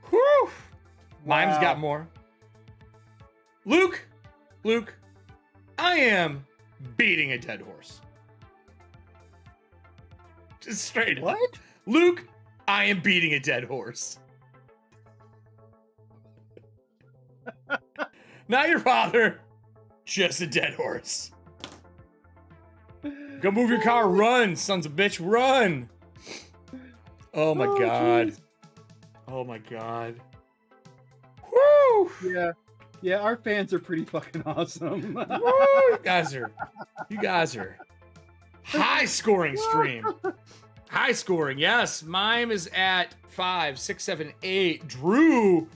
Whew. Mime's got more. Luke, I am beating a dead horse. Just straight up. What? Luke, I am beating a dead horse. Not your father, just a dead horse. Go move your car, run, sons of bitch, run. Oh my God. Geez. Oh my God. Woo! Yeah, our fans are pretty fucking awesome. Woo! You guys are high scoring stream. High scoring, yes. Mime is at 5, 6, 7, 8. Drew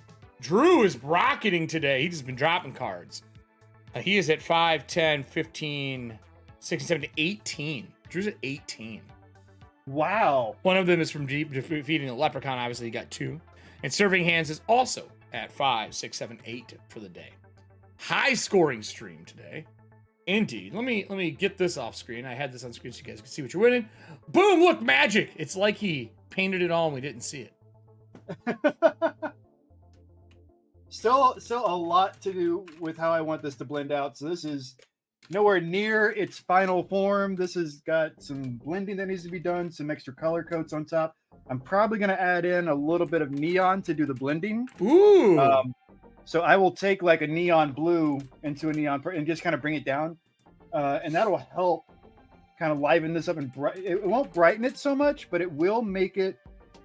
is rocketing today. He's just been dropping cards. He is at 5, 10, 15, 16, 17, 18. Drew's at 18. Wow. One of them is from defeating the leprechaun. Obviously, he got 2. And Serving Hands is also at 5, 6, 7, 8 for the day. High scoring stream today. Indeed. Let me get this off screen. I had this on screen so you guys can see what you're winning. Boom! Look, magic! It's like he painted it all and we didn't see it. Still a lot to do with how I want this to blend out. So this is nowhere near its final form. This has got some blending that needs to be done, some extra color coats on top. I'm probably going to add in a little bit of neon to do the blending. Ooh! So I will take like a neon blue into a neon and just kind of bring it down. And that'll help kind of liven this up and it won't brighten it so much, but it will make it,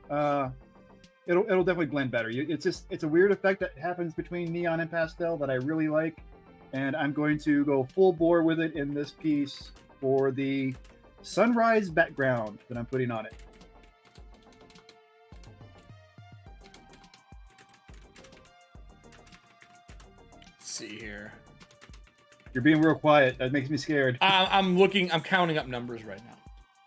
it'll definitely blend better. It's a weird effect that happens between neon and pastel that I really like. And I'm going to go full bore with it in this piece for the sunrise background that I'm putting on it. See here. You're being real quiet. That makes me scared. I'm counting up numbers right now.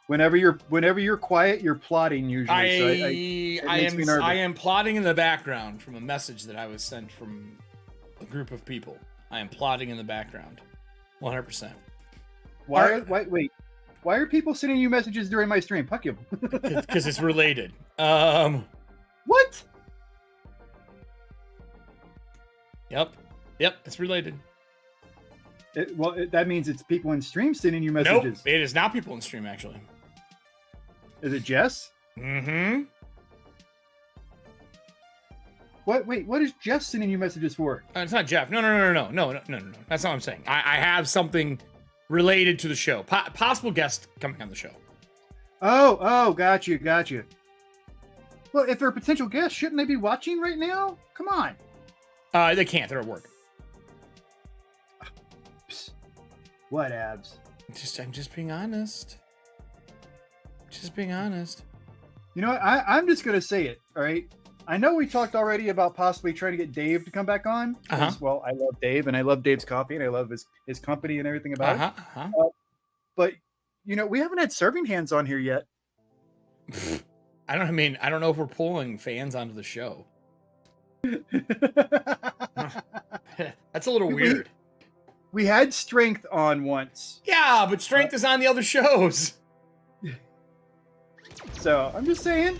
Whenever you're quiet, you're plotting usually. I am plotting in the background from a message that I was sent from a group of people. I am plotting in the background. 100%. Why are people sending you messages during my stream? Fuck you. Because it's related. What? Yep, it's related. That means it's people in stream sending you Nope, messages. it is not people in stream, actually. Is it Jess? Mm-hmm. What is Jess sending you messages for? It's not Jeff. No. That's not what I'm saying. I have something related to the show. Possible guest coming on the show. Oh, got you. What Well, if they're potential guests, shouldn't they be watching right now? Come on. They can't. They're at work. Psst. What, Abs? I'm just being honest. Just being honest. You know what? I'm just gonna say it. All right. I know we talked already about possibly trying to get Dave to come back on. Well, I love Dave, and I love Dave's coffee, and I love his company and everything about it. But you know, we haven't had Serving Hands on here yet. I don't know if we're pulling fans onto the show. That's a little weird. We had Strength on once. Yeah, but Strength is on the other shows. So I'm just saying.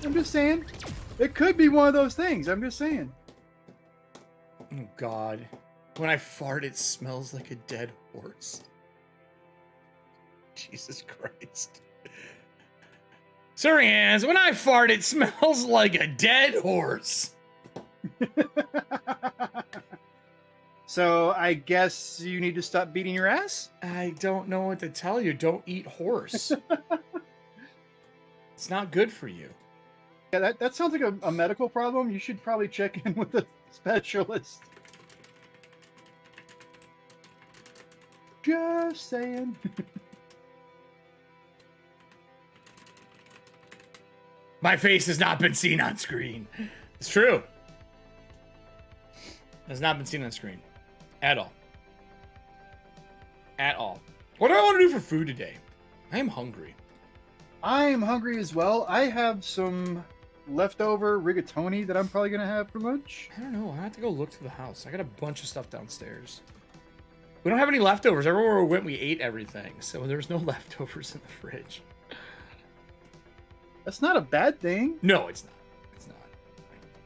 It could be one of those things. I'm just saying. Oh, God. When I fart, it smells like a dead horse. Jesus Christ. Serving Hands, when I fart, it smells like a dead horse. So I guess you need to stop beating your ass? I don't know what to tell you. Don't eat horse. It's not good for you. Yeah, that sounds like a medical problem. You should probably check in with a specialist. Just saying. My face has not been seen on screen. It's true. It has not been seen on screen. At all. At all. What do I want to do for food today? I am hungry. I'm hungry as well. I have some leftover rigatoni that I'm probably going to have for lunch. I don't know. I have to go look through the house. I got a bunch of stuff downstairs. We don't have any leftovers. Everywhere we went, we ate everything. So there's no leftovers in the fridge. That's not a bad thing. No, it's not. It's not.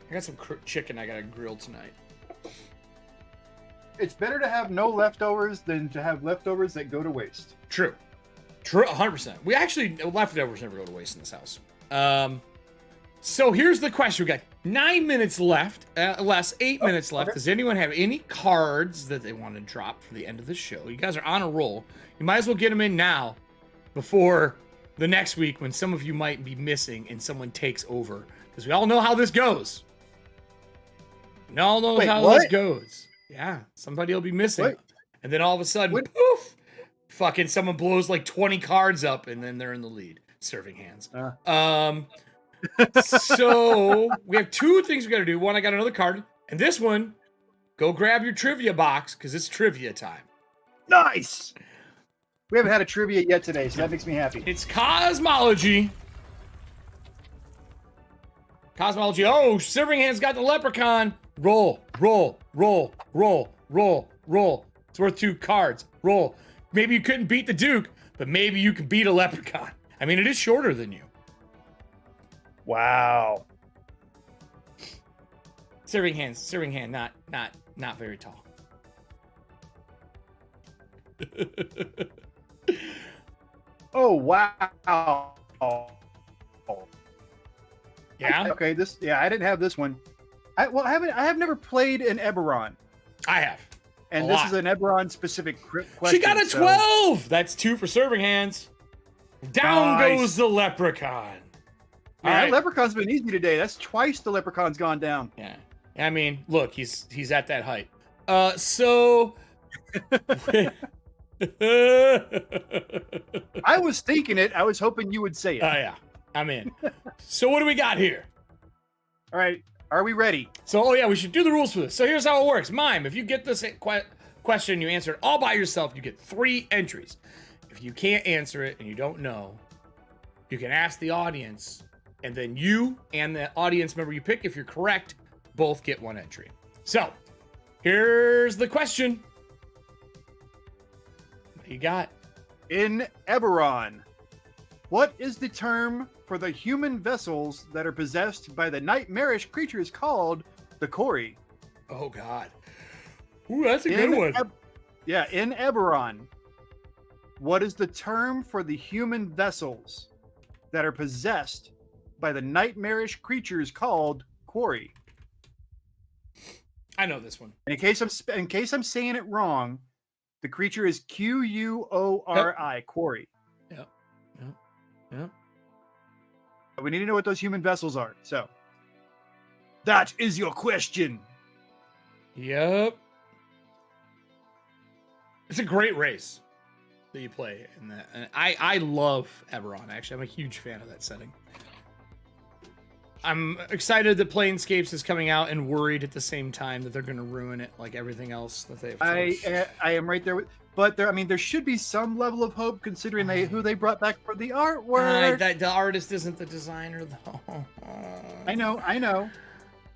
I got some chicken I got to grill tonight. It's better to have no leftovers than to have leftovers that go to waste. True. True, 100%. We actually, leftovers never go to waste in this house. So here's the question. We got 9 minutes left, 8 minutes left. Okay. Does anyone have any cards that they want to drop for the end of the show? You guys are on a roll. You might as well get them in now before the next week when some of you might be missing and someone takes over. Because we all know how this goes. We all know how this goes. Yeah, somebody will be missing. What? And then all of a sudden, poof, fucking someone blows like 20 cards up and then they're in the lead. Serving Hands. So we have two things we got to do. One, I got another card. And this one, go grab your trivia box because it's trivia time. Nice. We haven't had a trivia yet today, so that makes me happy. It's Cosmology. Cosmology. Oh, Serving Hands got the leprechaun. Roll, roll, roll, roll, roll, roll. It's worth 2 cards. Roll. Maybe you couldn't beat the Duke, but maybe you can beat a leprechaun. I mean, it is shorter than you. Wow. Serving Hand, not very tall. Oh wow. Yeah. Okay. I didn't have this one. I have never played an Eberron. I have. And this is an Eberron specific question. She got a 12. That's 2 for Serving Hands. Down goes the leprechaun. Yeah, that leprechaun's been easy today. That's twice the leprechaun's gone down. Yeah. I mean, look, he's at that height. So I was thinking it. I was hoping you would say it. Oh yeah. I'm in. So what do we got here? All right. Are we ready? So, we should do the rules for this. So here's how it works. Mime, if you get this question, you answer it all by yourself, you get 3 entries. If you can't answer it and you don't know, you can ask the audience, and then you and the audience member you pick, if you're correct, both get 1 entry. So, here's the question. What do you got? In Eberron, what is the term for the human vessels that are possessed by the nightmarish creatures called the Kori? Oh, God. Ooh, that's a good one. In Eberron, what is the term for the human vessels that are possessed by the nightmarish creatures called Kori? I know this one. In case I'm saying it wrong, the creature is Quori, Kori. Yep. We need to know what those human vessels are. So, That is your question. Yep. It's a great race that you play in that. And I love Eberron, actually. I'm a huge fan of that setting. I'm excited that Planescapes is coming out and worried at the same time that they're going to ruin it like everything else that they've touched. I am right there with, but there should be some level of hope considering who they brought back for the artwork. The artist isn't the designer though. I know.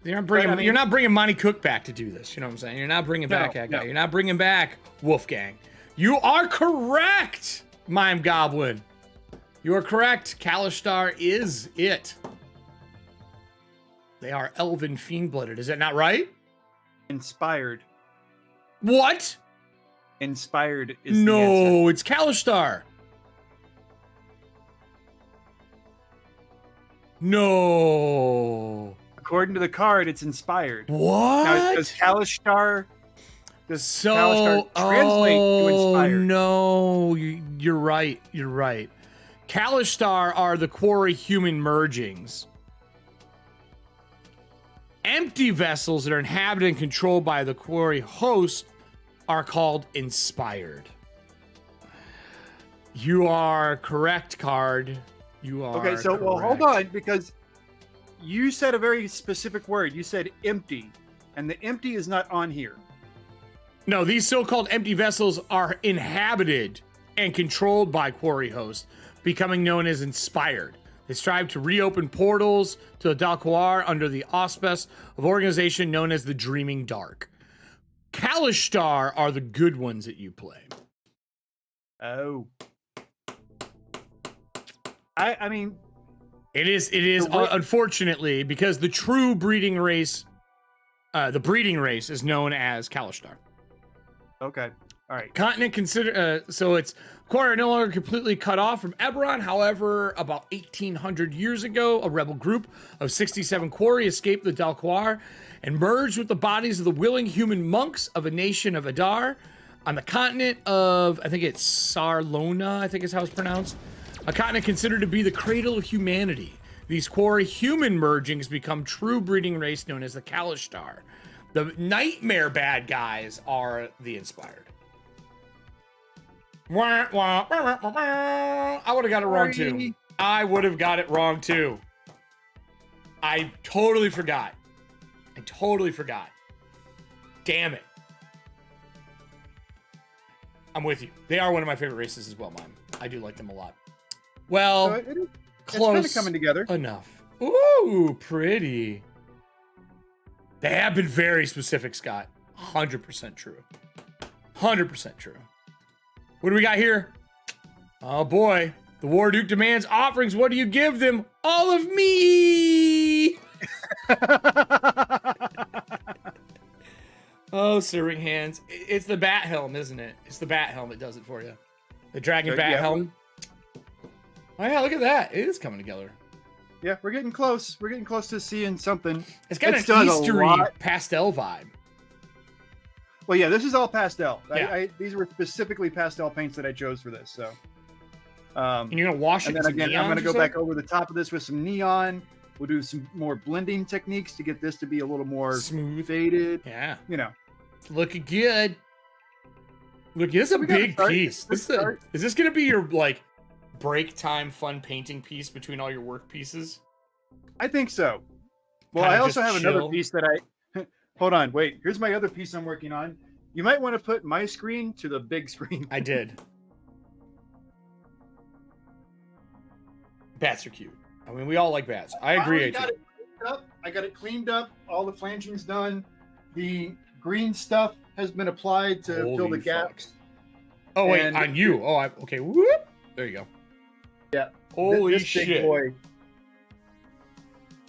You're not bringing Monty Cook back to do this. You know what I'm saying? You're not bringing back that guy. You're not bringing back Wolfgang. You are correct, Mime Goblin. You are correct. Kalishtar is it. They are elven fiend-blooded. Is that not right? Inspired. What? Inspired is the answer. No, it's Kalishtar. No. According to the card, it's inspired. What? Now, does Kalishtar translate to inspired? No, you're right. You're right. Kalishtar are the quarry human mergings. Empty vessels that are inhabited and controlled by the quarry host are called inspired. You are correct, card. You are okay. So, well, hold on, because you said a very specific word. You said empty, and the empty is not on here. No, these so-called empty vessels are inhabited and controlled by quarry hosts, becoming known as inspired. They strive to reopen portals to the Dalquar under the auspice of an organization known as the Dreaming Dark. Kalishtar are the good ones that you play. Oh. I mean... It is unfortunately, because the true breeding race, the breeding race is known as Kalishtar. Okay. All right. Continent so it's Quarry are no longer completely cut off from Eberron. However, about 1,800 years ago, a rebel group of 67 Quarry escaped the Dalquar and merged with the bodies of the willing human monks of a nation of Adar on the continent of, I think it's Sarlona, I think is how it's pronounced. A continent considered to be the cradle of humanity. These Quarry human mergings become true breeding race known as the Kalishtar. The nightmare bad guys are the inspired. I would have got it wrong too. I would have got it wrong too. I totally forgot. Damn it. I'm with you. They are one of my favorite races as well, Mime. I do like them a lot. Well, it's close kind of coming together enough. Ooh, pretty. They have been very specific, Scott. 100% true. 100% true. What do we got here? Oh boy. The War Duke demands offerings. What do you give them? All of me! Oh, Serving Hands. It's the Bat Helm, isn't it? It's the Bat Helm that does it for you. The Dragon Bat Helm. Oh yeah, look at that. It is coming together. Yeah, we're getting close. We're getting close to seeing something. It's got an Eastery pastel vibe. Well, yeah, this is all pastel. Yeah. These were specifically pastel paints that I chose for this. So, and you're gonna wash it. And then again, I'm gonna go back over the top of this with some neon. We'll do some more blending techniques to get this to be a little more smooth, faded. Yeah, you know, it's looking good. Look, this is a big piece. Is this gonna be your like break time fun painting piece between all your work pieces? I think so. Well, Kinda I also have chill. another piece that I. Hold on, wait. Here's my other piece I'm working on. You might want to put my screen to the big screen. I did. Bats are cute. I mean, we all like bats. I agree. I got it cleaned up. All the flanging's done. The green stuff has been applied to fill the gaps. Oh wait, on you. Oh, okay. Whoop. There you go. Yeah. Holy this shit! Big boy.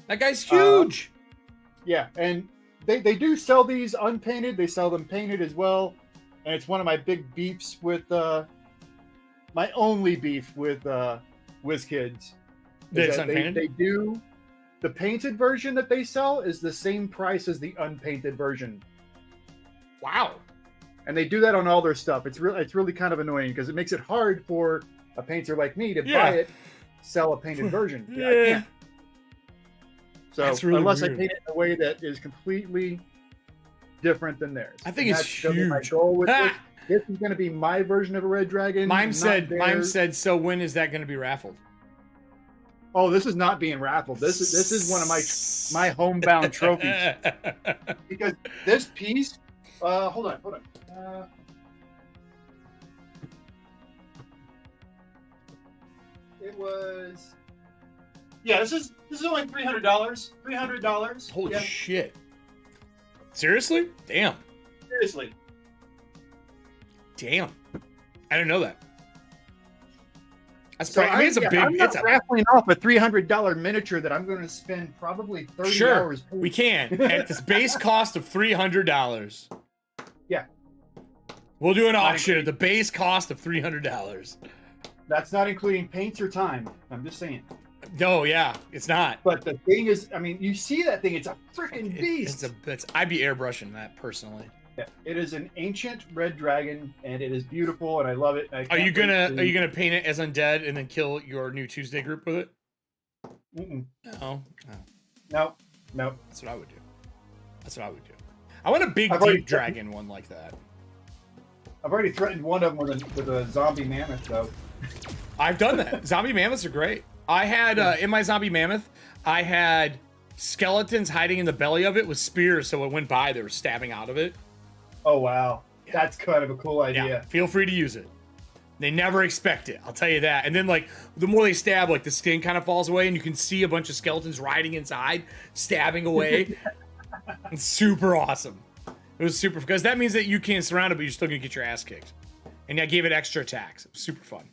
That guy's huge. Yeah, and they do sell these unpainted. They sell them painted as well, and it's one of my big beefs with my only beef with WizKids. That's unpainted? They do the painted version that they sell is the same price as the unpainted version. Wow. And they do that on all their stuff. It's really kind of annoying because it makes it hard for a painter like me to buy it, sell a painted version. Yeah. I can't. So That's really unless weird. I paint it in a way that is completely different than theirs. I think And it's that's gonna be my huge. goal with Ah! this. This is going to be my version of a red dragon. Mime not said. theirs. So when is that going to be raffled? Oh, this is not being raffled. This is one of my homebound trophies. Because this piece, hold on. It was, yeah. This is only $300. $300. Holy yeah, shit! Seriously? Damn. seriously. Damn. I didn't know that. That's So I mean, it's a big. I'm not It's a raffling off a $300 miniature that I'm going to spend probably 30 sure. hours. We can at this base cost of $300. Yeah. We'll do an Not auction at the base cost of $300. That's not including paints or time. I'm just saying. No, yeah, it's not. But the thing is, I mean, you see that thing, it's a freaking beast. I'd be airbrushing that personally. Yeah, it is an ancient red dragon, and it is beautiful, and I love it. Are you gonna paint it as undead and then kill your new Tuesday group with it? No. No. That's what I would do. I want a big I've already- deep dragon one like that. I've already threatened one of them with a zombie mammoth, though. I've done that. Zombie mammoths are great. I had in my zombie mammoth, I had skeletons hiding in the belly of it with spears, so it went by, they were stabbing out of it. Oh wow, that's kind of a cool idea. Yeah, feel free to use it. They never expect it, I'll tell you that. And then like the more they stab, like the skin kind of falls away, and you can see a bunch of skeletons riding inside, stabbing away. It's super awesome. It was super, because that means that you can't surround it, but you're still gonna get your ass kicked. And I gave it extra attacks. It was super fun.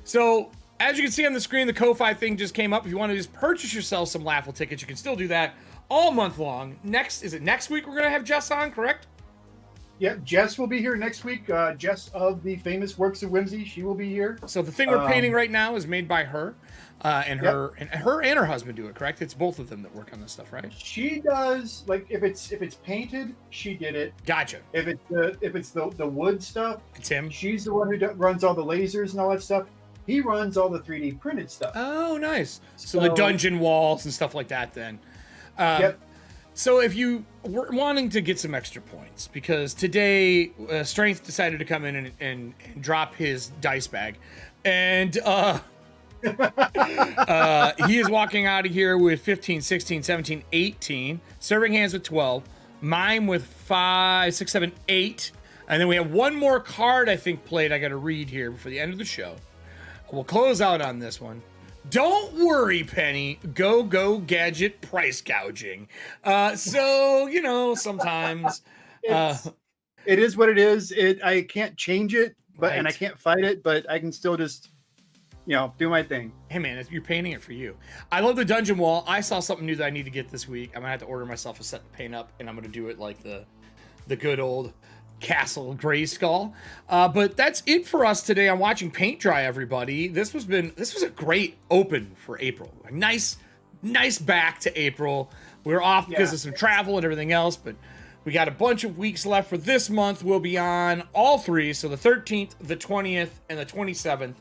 So as you can see on the screen, the Ko-Fi thing just came up. If you want to just purchase yourself some Laughal tickets, you can still do that all month long. Next week we're gonna have Jess on, correct? Yeah, Jess will be here next week. Jess of the famous Works of Whimsy, she will be here. So the thing we're painting right now is made by her, and her and her husband do it, correct? It's both of them that work on this stuff, right? She does, like, if it's painted, she did it. Gotcha. If it's the wood stuff, It's him. she's the one who runs all the lasers and all that stuff. He runs all the 3D printed stuff. Oh, nice. So the dungeon walls and stuff like that. Then. Yep. So if you were wanting to get some extra points, because today Strength decided to come in and drop his dice bag, and he is walking out of here with 15, 16, 17, 18, serving hands with 12, Mime with 5, 6, 7, 8, and then we have one more card I think played I got to read here before the end of the show. We'll close out on this one. Don't worry, Penny. Go gadget price gouging. So you know, sometimes it is what it is. I can't change it, but and I Right. can't fight it, but I can still just, do my thing. hey man, you're painting it for you. I love the dungeon wall. I saw something new that I need to get this week. I'm gonna have to order myself a set to paint up, and I'm gonna do it like the good old Castle Grayskull. But that's it for us today on Watching Paint Dry, everybody. This was a great open for April. A nice back to April. We were off because of some travel and everything else, but we got a bunch of weeks left for this month. We'll be on all three, so the 13th, the 20th, and the 27th.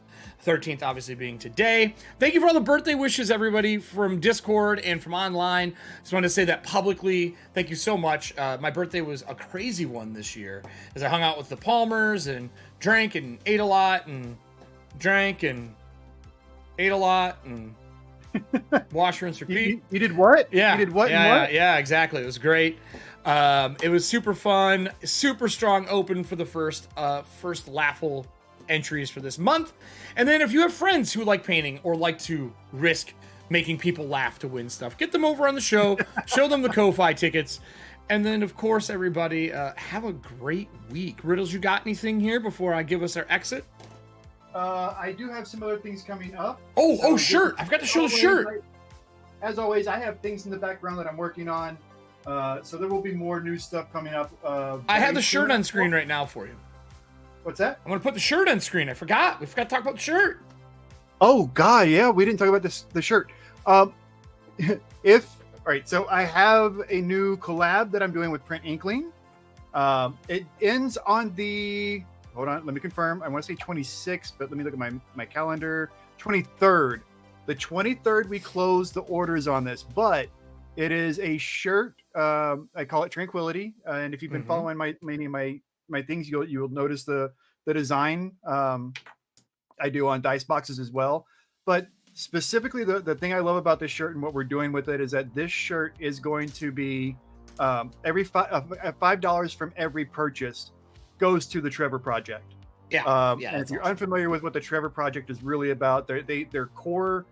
13th obviously being today. Thank you for all the birthday wishes, everybody, from Discord and from online. Just wanted to say that publicly. Thank you so much. My birthday was a crazy one this year, as I hung out with the Palmers and drank and ate a lot and drank and ate a lot and wash, rinse, repeat. You did what? Yeah. You did what? Yeah, and what? yeah, exactly. It was great. It was super fun, super strong open for the first Laughal entries for this month. And then if you have friends who like painting or like to risk making people laugh to win stuff, get them over on the show, show them the Ko-Fi tickets. And then, of course, everybody, have a great week. Riddles, you got anything here before I give us our exit? I do have some other things coming up. Oh, So shirt. I forgot to show the shirt. As always, I have things in the background that I'm working on. So there will be more new stuff coming up. I have very the shirt soon. on screen right now for you. What's that? I'm going to put the shirt on screen. I forgot. We forgot to talk about the shirt. Oh God, yeah, we didn't talk about the shirt. All right, so I have a new collab that I'm doing with Print Inkling. It ends on the, hold on, let me confirm. I want to say 26th, but let me look at my calendar. 23rd. The 23rd we close the orders on this, but It is a shirt. I call it Tranquility, and if you've been Mm-hmm. following my things, you'll notice the design. I do on dice boxes as well. But specifically, the thing I love about this shirt and what we're doing with it is that this shirt is going to be $5 from every purchase goes to the Trevor Project. Yeah, yeah, And if that's you're awesome. unfamiliar with what the Trevor Project is really about, their core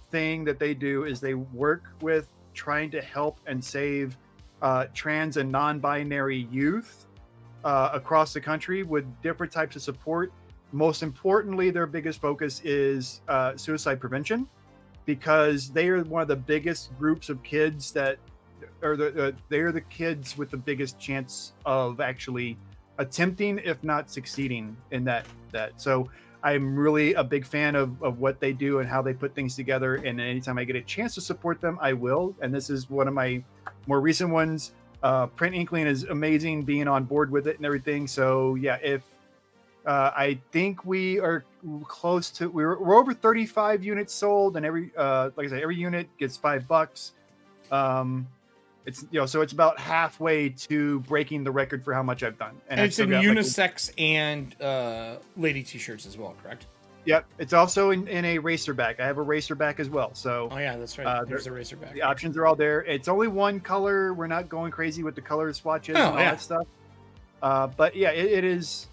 thing that they do is they work with trying to help and save trans and non-binary youth across the country with different types of support. Most importantly, their biggest focus is suicide prevention, because they are one of the biggest groups of kids that they are the kids with the biggest chance of actually attempting, if not succeeding, in that. So I'm really a big fan of what they do and how they put things together. And anytime I get a chance to support them, I will. And this is one of my more recent ones. Print Inkling is amazing, being on board with it and everything. So yeah, if I think we are close to we're over 35 units sold, and every like I said, every unit gets $5. It's so it's about halfway to breaking the record for how much I've done. And I've it's still in got, unisex and lady t-shirts as well, correct? Yep, it's also in a racer back. I have a racer back as well. So Oh yeah, that's right. There's a racer back. the options are all there. It's only one color. We're not going crazy with the color swatches and all yeah. that stuff. But yeah, it is.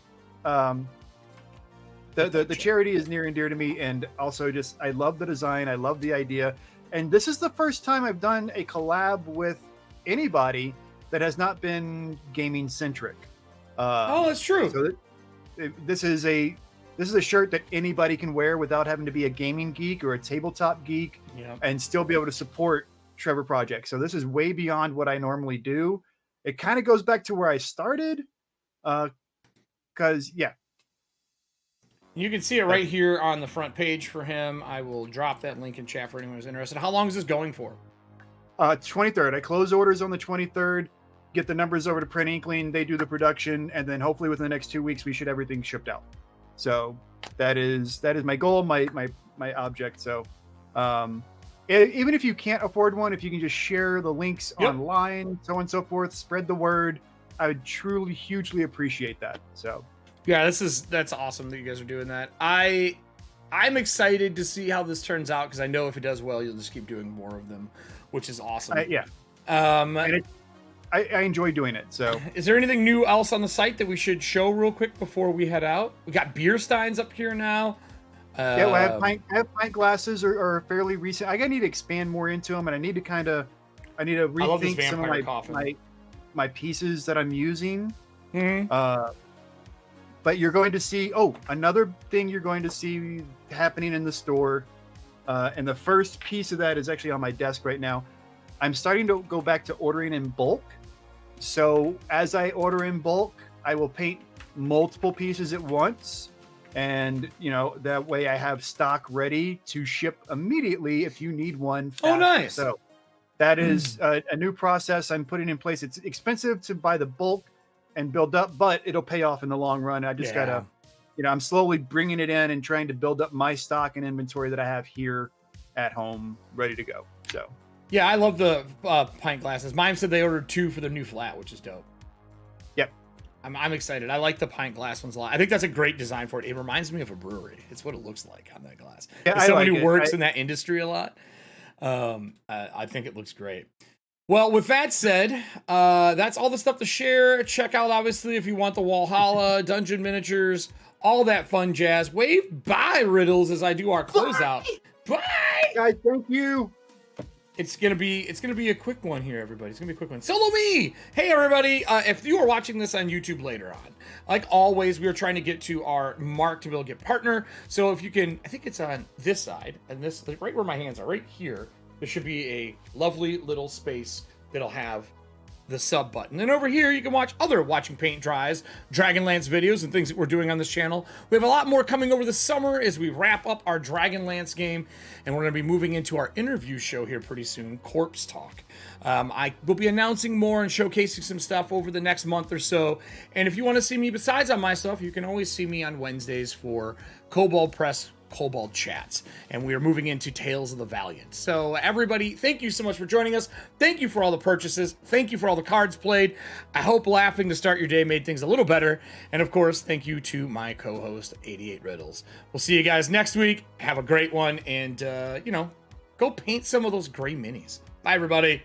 The charity is near and dear to me, and also just I love the design. I love the idea, and this is the first time I've done a collab with anybody that has not been gaming centric. Oh, that's true. So this is a shirt that anybody can wear without having to be a gaming geek or a tabletop geek, Yeah. and still be able to support Trevor Project. So this is way beyond what I normally do. It kind of goes back to where I started, because yeah. You can see it right here on the front page for him. I will drop that link in chat for anyone who's interested. How long is this going for? 23rd. I close orders on the 23rd, get the numbers over to Print Inkling, they do the production, and then hopefully within the next 2 weeks we should everything shipped out. So that is my goal, my object. So even if you can't afford one, if you can just share the links online, so on and so forth, spread the word, I would truly hugely appreciate that. So yeah, that's awesome that you guys are doing that. I'm excited to see how this turns out, because I know if it does well, you'll just keep doing more of them, which is awesome. yeah. And I enjoy doing it. So is there anything new else on the site that we should show real quick before we head out? We got beer steins up here now. Yeah, well, I have pint glasses are fairly recent. I need to expand more into them, and I need to rethink some of my pieces that I'm using. Mm-hmm. But you're going to see another thing you're going to see happening in the store, and the first piece of that is actually on my desk right now. I'm starting to go back to ordering in bulk. So as I order in bulk, I will paint multiple pieces at once, and that way I have stock ready to ship immediately if you need one faster. Oh, nice. So that is a new process I'm putting in place. It's expensive to buy the bulk and build up, but it'll pay off in the long run. I just gotta, I'm slowly bringing it in and trying to build up my stock and inventory that I have here at home ready to go. So yeah, I love the pint glasses. Mine said they ordered 2 for their new flat, which is dope. Yep. I'm excited. I like the pint glass ones a lot. I think that's a great design for it. It reminds me of a brewery. It's what it looks like on that glass. Yeah, As someone who works in that industry a lot, I think it looks great. Well, with that said, that's all the stuff to share. Check out, obviously, if you want the Valhalla, dungeon miniatures, all that fun jazz. Wave bye, Riddles, as I do our closeout. Bye! Guys, thank you. It's gonna be a quick one here, everybody. It's gonna be a quick one. Solo me! Hey, everybody! If you are watching this on YouTube later on, like always, we are trying to get to our mark to be able to get partner. So if you can, I think it's on this side, and this, right where my hands are, right here, there should be a lovely little space that'll have the sub button. And over here, you can watch other Watching Paint Dries, Dragonlance videos, and things that we're doing on this channel. We have a lot more coming over the summer as we wrap up our Dragonlance game, and we're going to be moving into our interview show here pretty soon, Corpse Talk. I will be announcing more and showcasing some stuff over the next month or so. And if you want to see me besides on my stuff, you can always see me on Wednesdays for Kobold Press Kobold Chats, and we are moving into Tales of the Valiant. So everybody, thank you so much for joining us. Thank you for all the purchases. Thank you for all the cards played. I hope laughing to start your day made things a little better. And of course, thank you to my co-host, 88 Riddles. We'll see you guys next week. Have a great one, and, go paint some of those gray minis. Bye, everybody.